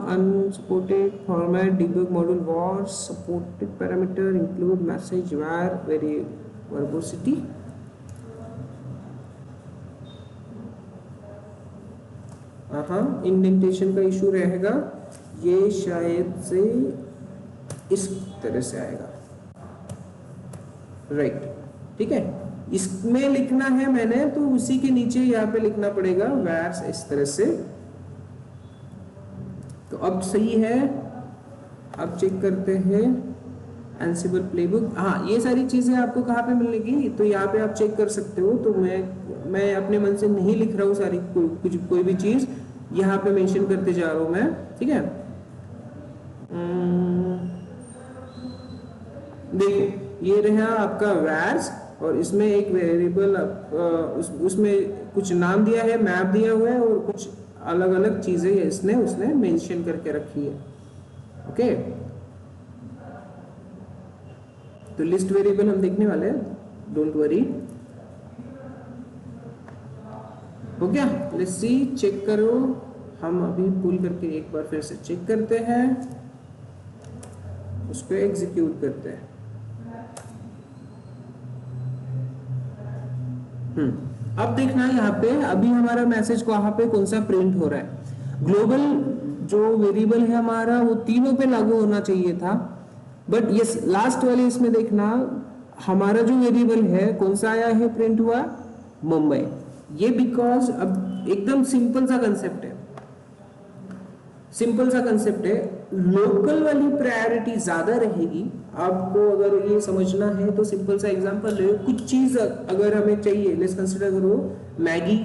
unsupported format debug module was supported parameter include message var very verbosity। हाँ इंडेंटेशन का इशू रहेगा, ये शायद से इस तरह से आएगा राइट ठीक है, इसमें लिखना है मैंने तो उसी के नीचे यहाँ पे लिखना पड़ेगा वैर्स इस तरह से। तो अब सही है, अब चेक करते हैं एनसिबल प्लेबुक। हाँ ये सारी चीजें आपको कहाँ पे मिलेगी, तो यहाँ पे आप चेक कर सकते हो। तो मैं अपने मन से नहीं लिख रहा हूँ सारी कोई भी चीज यहाँ पे मेंशन करते जा रहा हूँ मैं, ठीक है। देखो ये रहा आपका वैर्स और इसमें एक वेरिएबल उसमें कुछ नाम दिया है, मैप दिया हुआ है और कुछ अलग अलग चीजें उसने मेंशन करके रखी है ओके। तो लिस्ट वेरिएबल हम देखने वाले हैं, डोंट वरी। हो गया, लेट्स सी, चेक करो। हम अभी पुल करके एक बार फिर से चेक करते हैं, उसको एग्जीक्यूट करते हैं। अब देखना यहाँ पे अभी हमारा मैसेज कहाँ पे कौन सा प्रिंट हो रहा है। ग्लोबल जो वेरिएबल है हमारा वो तीनों पे लागू होना चाहिए था, बट ये लास्ट वाले इसमें देखना हमारा जो वेरिएबल है कौन सा आया है प्रिंट हुआ मुंबई। ये बिकॉज अब एकदम सिंपल सा कंसेप्ट है, सिंपल सा कंसेप्ट है। लोकल वाली प्रायोरिटी ज्यादा रहेगी। आपको अगर ये समझना है तो सिंपल सा एग्जांपल ले, कुछ चीज अगर हमें चाहिए, लेट्स कंसीडर करो मैगी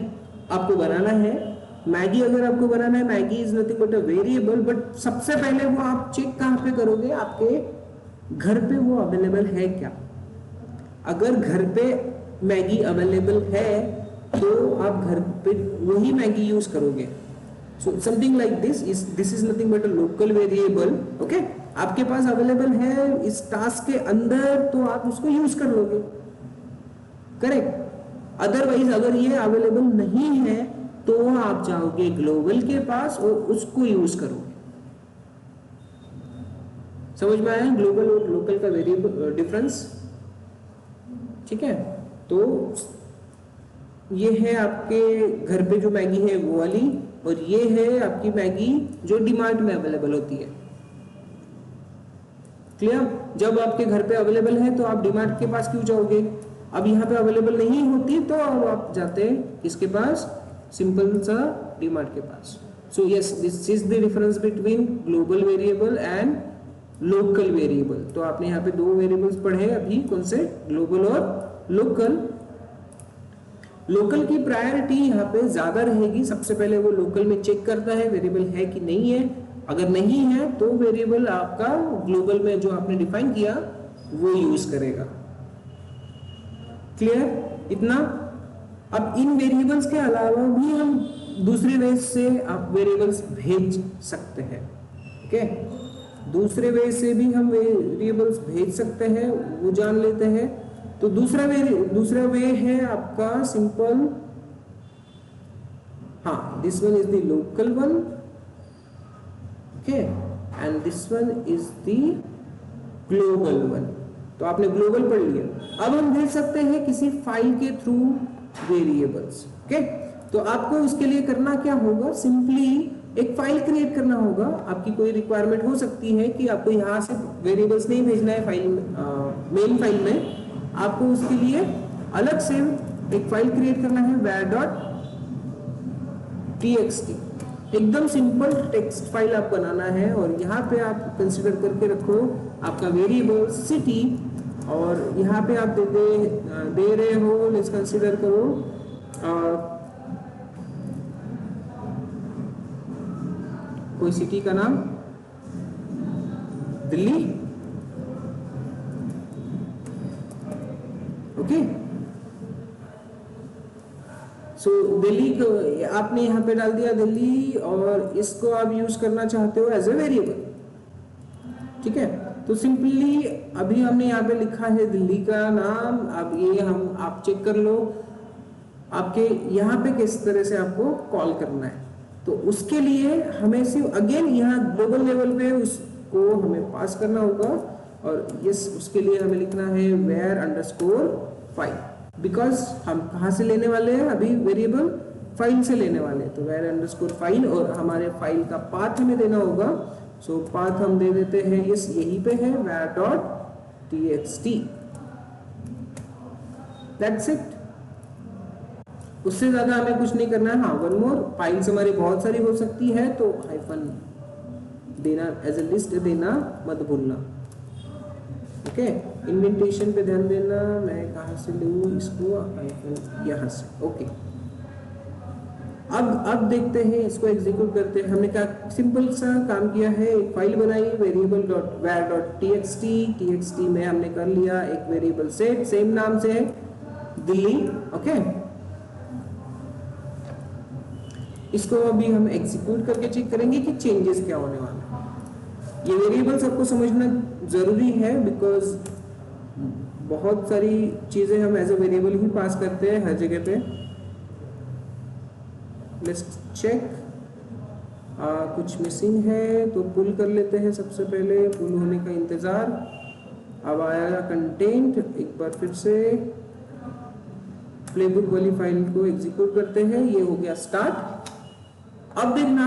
आपको बनाना है। मैगी अगर आपको बनाना है, Maggi is nothing but a variable, but सबसे पहले वो आप चेक कहाँ पे करोगे, आपके घर पे वो अवेलेबल है क्या। अगर घर पे मैगी अवेलेबल है तो आप घर पे वही मैगी यूज करोगे। So something like this is nothing but a local variable, okay? आपके पास अवेलेबल है इस टास्क के अंदर तो आप उसको यूज कर लोगे, करेक्ट। अदरवाइज अगर ये अवेलेबल नहीं है तो आप जाओगे ग्लोबल के पास और उसको यूज करोगे। समझ में आया ग्लोबल और लोकल का वेरिएबल डिफरेंस, ठीक है। तो ये है आपके घर पे जो मैगी है वो वाली, और ये है आपकी मैगी जो डीमार्ट में अवेलेबल होती है। क्लियर? जब आपके घर पे अवेलेबल है तो आप डीमार्ट के पास क्यों जाओगे, अब यहाँ पे अवेलेबल नहीं होती तो अब आप जाते हैं किसके पास, सिंपल सा डीमार्ट के पास। So yes, this is the difference between global variable and local variable. तो आपने यहाँ पे दो वेरिएबल्स पढ़े अभी, कौन से, ग्लोबल और लोकल। लोकल की प्रायोरिटी यहाँ पे ज्यादा रहेगी। सबसे पहले वो लोकल में चेक करता है वेरिएबल है कि नहीं है, अगर नहीं है तो वेरिएबल आपका ग्लोबल में जो आपने डिफाइन किया वो यूज करेगा। क्लियर इतना? अब इन वेरिएबल्स के अलावा भी हम दूसरे वे से आप वेरिएबल्स भेज सकते हैं, ओके। दूसरे वे से भी हम वेरिएबल्स भेज सकते हैं, वो जान लेते हैं। तो दूसरा वे है आपका सिंपल, हाँ, this one is the local one, okay, and this one is the global one. तो आपने ग्लोबल पढ़ लिया। अब हम भेज सकते हैं किसी फाइल के थ्रू वेरिएबल्स, ओके। तो आपको उसके लिए करना क्या होगा, सिंपली एक फाइल क्रिएट करना होगा। आपकी कोई रिक्वायरमेंट हो सकती है कि आपको यहाँ से वेरिएबल्स नहीं भेजना है फाइल मेन फाइल में, आपको उसके लिए अलग से एक फाइल क्रिएट करना है var.txt। एकदम सिंपल टेक्स्ट फाइल आप बनाना है और यहाँ पे आप कंसीडर करके रखो आपका वेरिएबल सिटी, और यहाँ पे आप दे रहे हो, लेट्स कंसीडर करो कोई सिटी का नाम, दिल्ली, ओके। सो दिल्ली को आपने यहाँ पे डाल दिया दिल्ली, और इसको आप यूज करना चाहते हो एज ए वेरिएबल, ठीक है। तो सिंपली अभी हमने यहाँ पे लिखा है दिल्ली का नाम। अब ये हम आप चेक कर लो आपके यहाँ पे किस तरह से आपको कॉल करना है। तो उसके लिए हमें सिर्फ अगेन यहाँ ग्लोबल लेवल पे उसको हमें पास करना होगा, और यस उसके लिए हमें लिखना है where अंडरस्कोर फाइल, बिकॉज हम कहाँ से लेने वाले हैं, अभी वेरिएबल फाइल से लेने वाले हैं। तो where अंडरस्कोर फाइल, और हमारे फाइल का पाथ हमें देना होगा। सो पाथ हम दे देते हैं यस यहीं पे है where.txt, दैट्स इट। उससे ज्यादा हमें कुछ नहीं करना है। हाँ वन मोर, फाइल्स हमारी बहुत सारी हो सकती है, तो हाइफन देना एज ए लिस्ट देना मत भूलना, ओके। इंडेंटेशन पे ध्यान देना, मैं कहाँ से लूँ इसको, हाइफन यहाँ से, ओके। अब देखते हैं, इसको एग्जीक्यूट करते हैं। हमने क्या सिंपल सा काम किया है, एक फाइल बनाई वेरिएबल where.txt में हमने कर लिया एक वेरिएबल सेट सेम नाम से दिल्ली, ओके। इसको अभी हम एग्जीक्यूट करके चेक करेंगे कि चेंजेस क्या होने वाले हैं। ये वेरिएबल्स आपको समझना जरूरी है, बिकॉज बहुत सारी चीजें हम एज ए वेरिएबल ही पास करते हैं हर जगह पे। लेट्स चेक, कुछ मिसिंग है तो पुल कर लेते हैं। सबसे पहले पुल होने का इंतजार। अब आया कंटेंट, एक बार फिर से प्लेबुक वाली फाइल को एग्जीक्यूट करते हैं। ये हो गया स्टार्ट। अब देखना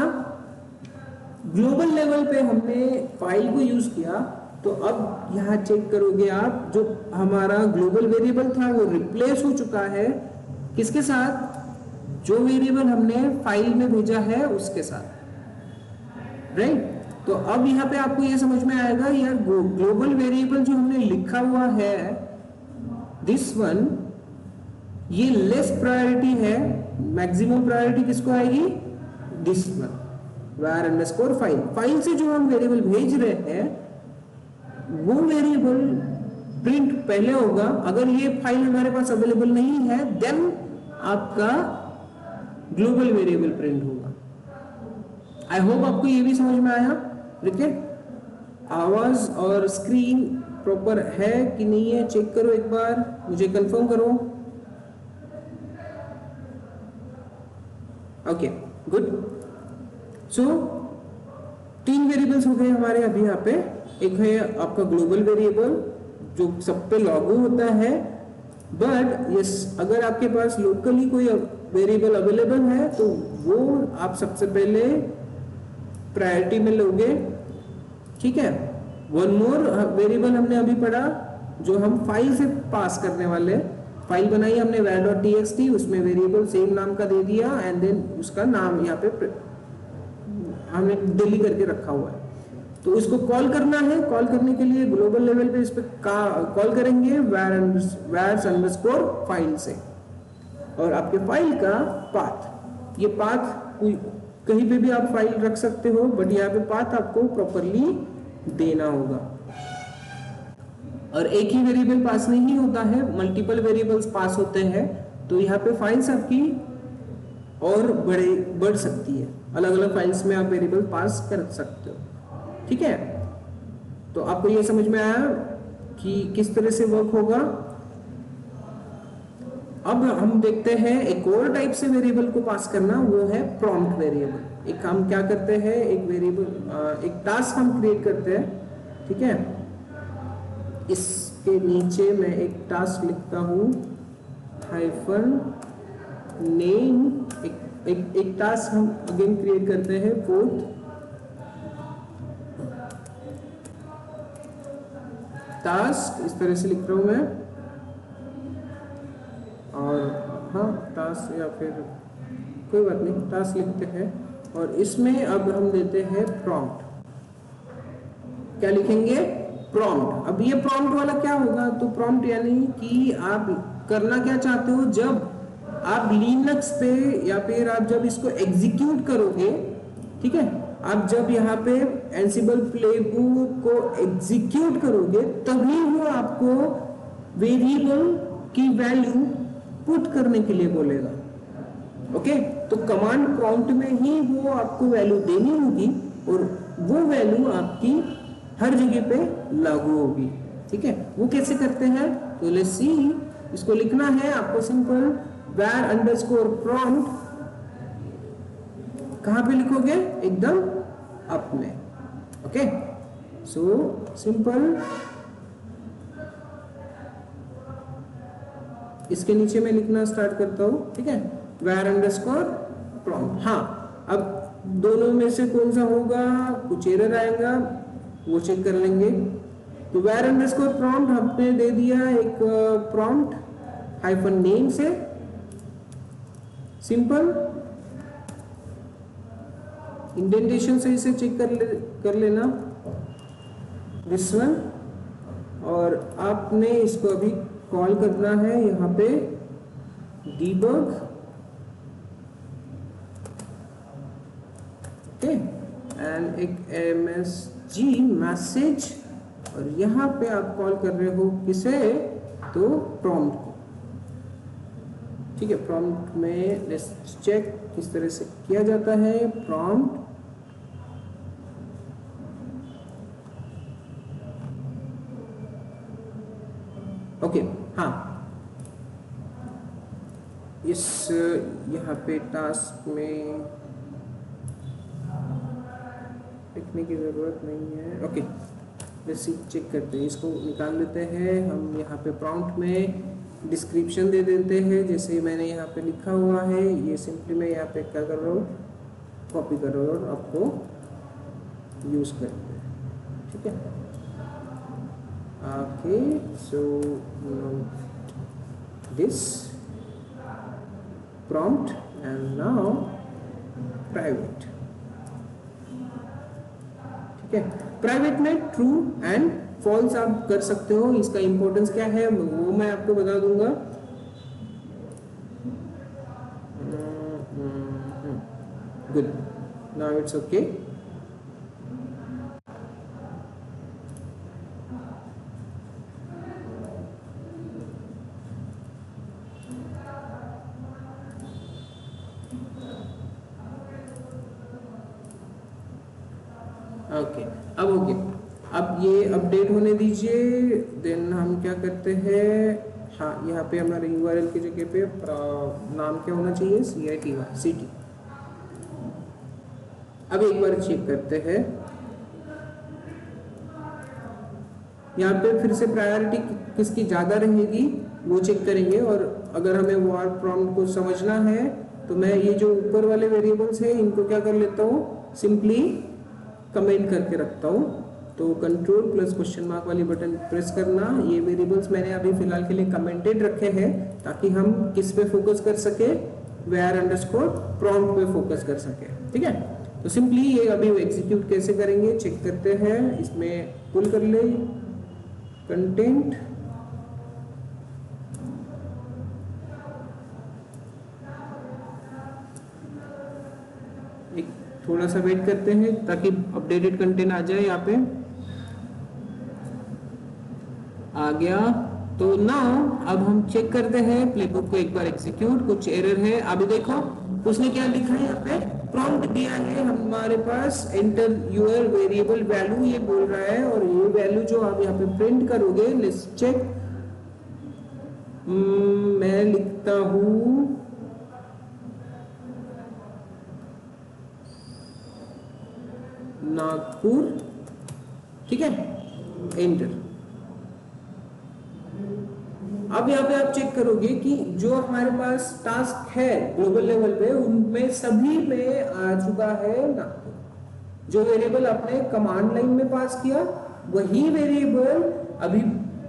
ग्लोबल लेवल पे हमने फाइल को यूज किया, तो अब यहाँ चेक करोगे आप, जो हमारा ग्लोबल वेरिएबल था वो रिप्लेस हो चुका है किसके साथ, जो वेरिएबल हमने फाइल में भेजा है उसके साथ, राइट। तो अब यहाँ पे आपको ये समझ में आएगा यार, ग्लोबल वेरिएबल जो हमने लिखा हुआ है दिस वन, ये लेस प्रायोरिटी है, मैक्सिमम प्रायोरिटी किसको आएगी, this one where underscore file. File से जो हम वेरिएबल भेज रहे हैं वो वेरिएबल प्रिंट पहले होगा। अगर ये फाइल हमारे पास अवेलेबल नहीं है देन आपका ग्लोबल वेरिएबल प्रिंट होगा। आई होप आपको ये भी समझ में आया। देखिए आवाज और स्क्रीन प्रॉपर है कि नहीं है चेक करो, एक बार मुझे कंफर्म करो। Okay good. सो 3 वेरिएबल्स हो गए हमारे अभी यहाँ पे। एक है आपका ग्लोबल वेरिएबल जो सब पे लागू होता है, बट यस अगर आपके पास लोकली कोई वेरिएबल अवेलेबल है तो वो आप सबसे पहले प्रायोरिटी में लोगे, ठीक है। वन मोर वेरिएबल हमने अभी पढ़ा जो हम फाइल से पास करने वाले। फाइल बनाई हमने where.txt, उसमें वेरिएबल सेम नाम का दे दिया एंड देन उसका नाम यहाँ पे हमने दिल्ली करके रखा हुआ है। तो उसको कॉल करना है। कॉल करने के लिए ग्लोबल लेवल पे इस पे कॉल करेंगे where अंडरस्कोर फाइल से, और आपके फाइल का पाथ, ये पाथ कहीं पे भी आप फाइल रख सकते हो, बट यहाँ पे पाथ आपको प्रॉपरली देना होगा। और एक ही वेरिएबल पास नहीं होता है, मल्टीपल वेरिएबल्स पास होते हैं, तो यहाँ पे फाइल्स आपकी और बढ़ सकती है। अलग अलग फाइल्स में आप वेरिएबल पास कर सकते हो, ठीक है। तो आपको ये समझ में आया कि किस तरह से वर्क होगा। अब हम देखते हैं एक और टाइप से वेरिएबल को पास करना, वो है प्रॉम्प्ट वेरिएबल। एक हम क्या करते हैं, एक वेरिएबल एक टास्क हम क्रिएट करते हैं, ठीक है। इसके नीचे मैं एक टास्क लिखता हूँ हाइफन नेम। एक टास्क हम अगेन क्रिएट करते हैं, फोर्थ टास्क, इस तरह से लिख रहा हूं मैं। और हाँ टास्क या फिर कोई बात नहीं, टास्क लिखते हैं और इसमें अब हम देते हैं प्रॉम्प्ट। क्या लिखेंगे, प्रॉम्प्ट। अब ये प्रॉम्प्ट वाला क्या होगा, तो प्रॉम्प्ट यानी कि आप करना क्या चाहते हो, जब आप लिनक्स पे या फिर आप जब इसको एग्जीक्यूट करोगे, ठीक है, आप जब यहाँ पे एंसिबल प्लेबुक को एग्जीक्यूट करोगे तभी वो आपको वेरिएबल की वैल्यू पुट करने के लिए बोलेगा, ओके, तो कमांड प्रॉम्प्ट में ही वो आपको वैल्यू देनी होगी और वो वैल्यू आपकी हर जगह पे लागू होगी। ठीक है, वो कैसे करते हैं, तो लेट्स सी। इसको लिखना है आपको सिंपल, var अंडरस्कोर प्रॉम्प्ट कहां पे लिखोगे, एकदम अप में। ओके, सो सिंपल, इसके नीचे मैं लिखना स्टार्ट करता हूं। ठीक है, var अंडरस्कोर प्रॉम्प्ट। हाँ, अब दोनों में से कौन सा होगा, कुछ एरर आएगा वो चेक कर लेंगे। तो var अंडरस्कोर प्रॉम्प्ट हमने दे दिया एक प्रॉम्प्ट हाइफन नेम से, सिंपल इंडेंटेशन से इसे चेक कर लेना दिस वन, और आपने इसको अभी कॉल करना है यहाँ पे debug। ओके, एंड एक msg मैसेज, और यहाँ पे आप कॉल कर रहे हो किसे, तो प्रॉम्प्ट को। ठीक है, प्रॉम्प्ट में लेट्स चेक किस तरह से किया जाता है प्रॉम्प्ट। ओके, हाँ, इस यहाँ पे टास्क में लिखने की जरूरत नहीं है। ओके, वैसे चेक करते हैं, इसको निकाल लेते हैं हम। यहाँ पे प्रॉम्प्ट में डिस्क्रिप्शन दे देते हैं, जैसे मैंने यहाँ पे लिखा हुआ है, ये सिंपली मैं यहाँ पे क्या कर रहा हूँ, कॉपी कर रहा हूँ और आपको यूज करते हैं। ठीक है, okay, so this prompt and now private। ठीक है, प्राइवेट में ट्रू एंड फॉल्स आप कर सकते हो। इसका इंपॉर्टेंस क्या है वो मैं आपको बता दूंगा। Good, now it's okay. Okay, अब हो गया। अब ये अपडेट होने दीजिए, देन हम क्या करते हैं, हाँ, यहाँ पे हमारे URL की जगह पे नाम क्या होना चाहिए, city। अब एक बार चेक करते हैं, यहाँ पे फिर से प्रायोरिटी किसकी ज़्यादा रहेगी वो चेक करेंगे। और अगर हमें var प्रॉम्प्ट को समझना है तो मैं ये जो ऊपर वाले वेरिएबल्स हैं इनको क्या कर लेता हूँ, सिंपली कमेंट करके रखता हूँ। तो कंट्रोल प्लस क्वेश्चन मार्क वाली बटन प्रेस करना। ये वेरिएबल्स मैंने अभी फिलहाल के लिए कमेंटेड रखे हैं ताकि हम किस पे फोकस कर सके, var अंडरस्कोर प्रॉम्प्ट पे फोकस कर सके। ठीक है, तो सिंपली ये अभी एग्जीक्यूट कैसे करेंगे चेक करते हैं। इसमें पुल कर ले कंटेंट, एक थोड़ा सा वेट करते हैं ताकि अपडेटेड कंटेंट आ जाए। यहाँ पे आ गया। तो नाउ अब हम चेक करते हैं प्लेबुक को एक बार एग्जीक्यूट। कुछ एरर है, अभी देखो उसने क्या लिखा है, यहाँ पे प्रॉम्प्ट दिया है हमारे पास, एंटर यूर वेरिएबल वैल्यू ये बोल रहा है। और ये वैल्यू जो आप यहाँ पे प्रिंट करोगे, लेट्स चेक, मैं लिखता हूँ नागपुर। ठीक है, एंटर। अब यहाँ पे आप चेक करोगे कि जो हमारे पास टास्क है ग्लोबल लेवल पे उनमें सभी में आ चुका है नागपुर। जो वेरिएबल आपने कमांड लाइन में पास किया वही वेरिएबल अभी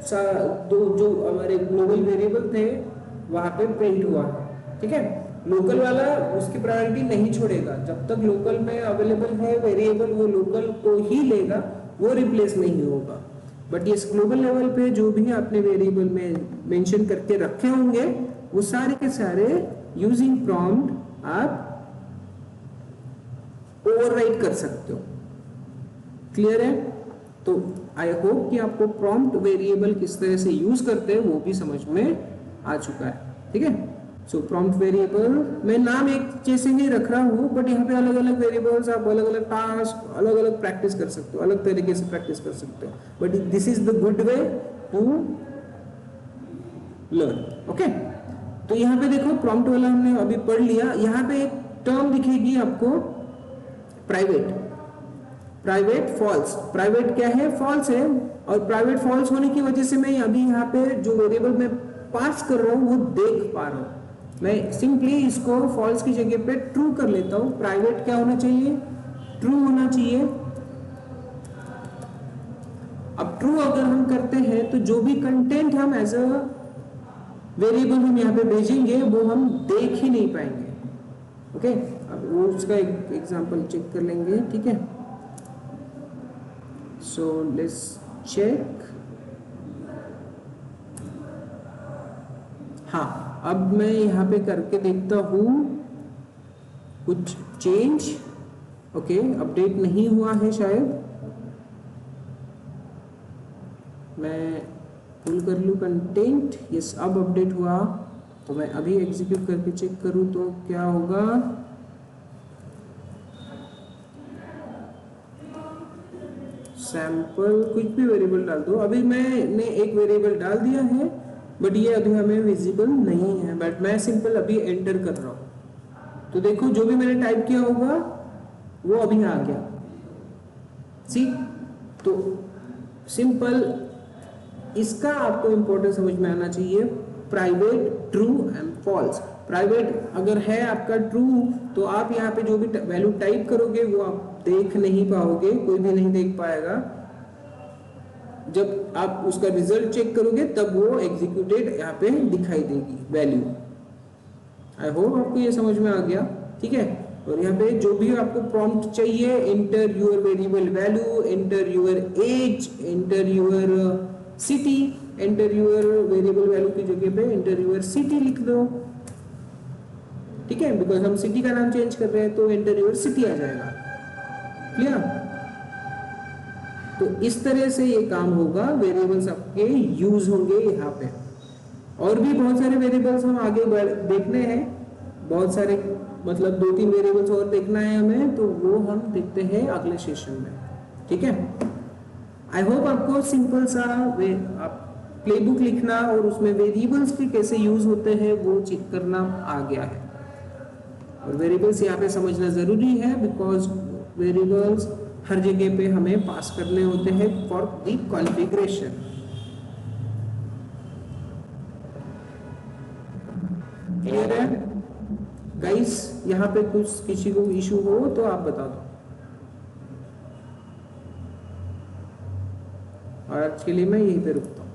जो हमारे ग्लोबल वेरिएबल थे वहां पे प्रिंट हुआ है। ठीक है, लोकल वाला उसकी प्रायोरिटी नहीं छोड़ेगा, जब तक लोकल में अवेलेबल है वेरिएबल वो लोकल को ही लेगा, वो रिप्लेस नहीं होगा। बट इस ग्लोबल लेवल पे जो भी आपने वेरिएबल में मेंशन करके रखे होंगे वो सारे के सारे यूजिंग प्रॉम्प्ट आप ओवरराइट कर सकते हो। क्लियर है? तो आई होप कि आपको प्रॉम्प्ट वेरिएबल किस तरह से यूज करते हैं वो भी समझ में आ चुका है। ठीक है, सो प्रॉम्प्ट वेरिएबल मैं नाम एक जैसे ही रख रहा हूँ, बट यहाँ पे अलग अलग वेरिएबल्स, आप अलग अलग टास्क अलग अलग प्रैक्टिस कर सकते हो, अलग तरीके से प्रैक्टिस कर सकते हो, but this is the good way to learn. Okay, तो यहाँ पे देखो प्रॉम्प्ट वाला हमने अभी पढ़ लिया। यहाँ पे एक टर्म दिखेगी आपको प्राइवेट, प्राइवेट फॉल्स। प्राइवेट क्या है? फॉल्स है, और प्राइवेट फॉल्स होने की वजह से मैं अभी यहाँ पे जो वेरिएबल मैं पास कर रहा हूँ वो देख पा रहा हूँ। मैं सिंपली इसको फॉल्स की जगह पे ट्रू कर लेता हूँ। प्राइवेट क्या होना चाहिए? ट्रू होना चाहिए। अब ट्रू अगर हम करते हैं तो जो भी कंटेंट हम एज अ वेरिएबल हम यहाँ पे भेजेंगे वो हम देख ही नहीं पाएंगे। ओके, अब वो उसका एक एग्जांपल चेक कर लेंगे, ठीक है। So let's check. हाँ, अब मैं यहाँ पे करके देखता हूँ कुछ चेंज। ओके, अपडेट नहीं हुआ है शायद, मैं पुल कर लूँ कंटेंट। यस, अब अपडेट हुआ, तो मैं अभी एग्जीक्यूट करके चेक करूँ तो क्या होगा। सैंपल कुछ भी वेरिएबल डाल दो। अभी मैंने एक वेरिएबल डाल दिया है, बट ये अभी हमें विजिबल नहीं है, बट मैं सिंपल अभी एंटर कर रहा हूँ। तो देखो जो भी मैंने टाइप किया होगा वो अभी आ गया। सी, तो सिंपल इसका आपको इंपॉर्टेंस समझ में आना चाहिए। Private, true and false. Private अगर है आपका ट्रू, तो आप यहाँ पे जो भी वैल्यू टाइप करोगे वो आप देख नहीं पाओगे, कोई भी नहीं देख पाएगा। जब आप उसका रिजल्ट चेक करोगे तब वो एग्जीक्यूटेड यहाँ पे दिखाई देगी वैल्यू। आई होप आपको ये समझ में आ गया, ठीक है। और यहाँ पे जो भी आपको प्रॉम्प्ट चाहिए, enter your variable value, enter your age, enter your city, enter your variable value की जगह पे एंटर यूर सिटी लिख दो, ठीक है, बिकॉज हम सिटी का नाम चेंज कर रहे हैं, तो एंटर यूर सिटी आ जाएगा। क्लियर? तो इस तरह से ये काम होगा, वेरिएबल्स आपके यूज होंगे यहाँ पे। और भी बहुत सारे वेरिएबल्स हम आगे देखने हैं, बहुत सारे, मतलब 2-3 वेरिएबल्स और देखना है हमें, तो वो हम देखते हैं अगले सेशन में, ठीक है। आई होप आपको सिंपल सा आप प्लेबुक लिखना और उसमें वेरिएबल्स के कैसे यूज होते हैं वो चेक करना आ गया है। और वेरिएबल्स यहाँ पे समझना जरूरी है, बिकॉज वेरिएबल्स हर जगह पे हमें पास करने होते हैं फॉर द कॉन्फ़िगरेशन। क्लियर है गाइस? यहाँ पे कुछ किसी को इशू हो तो आप बता दो। और आज के लिए मैं यहीं पे रुकता हूँ।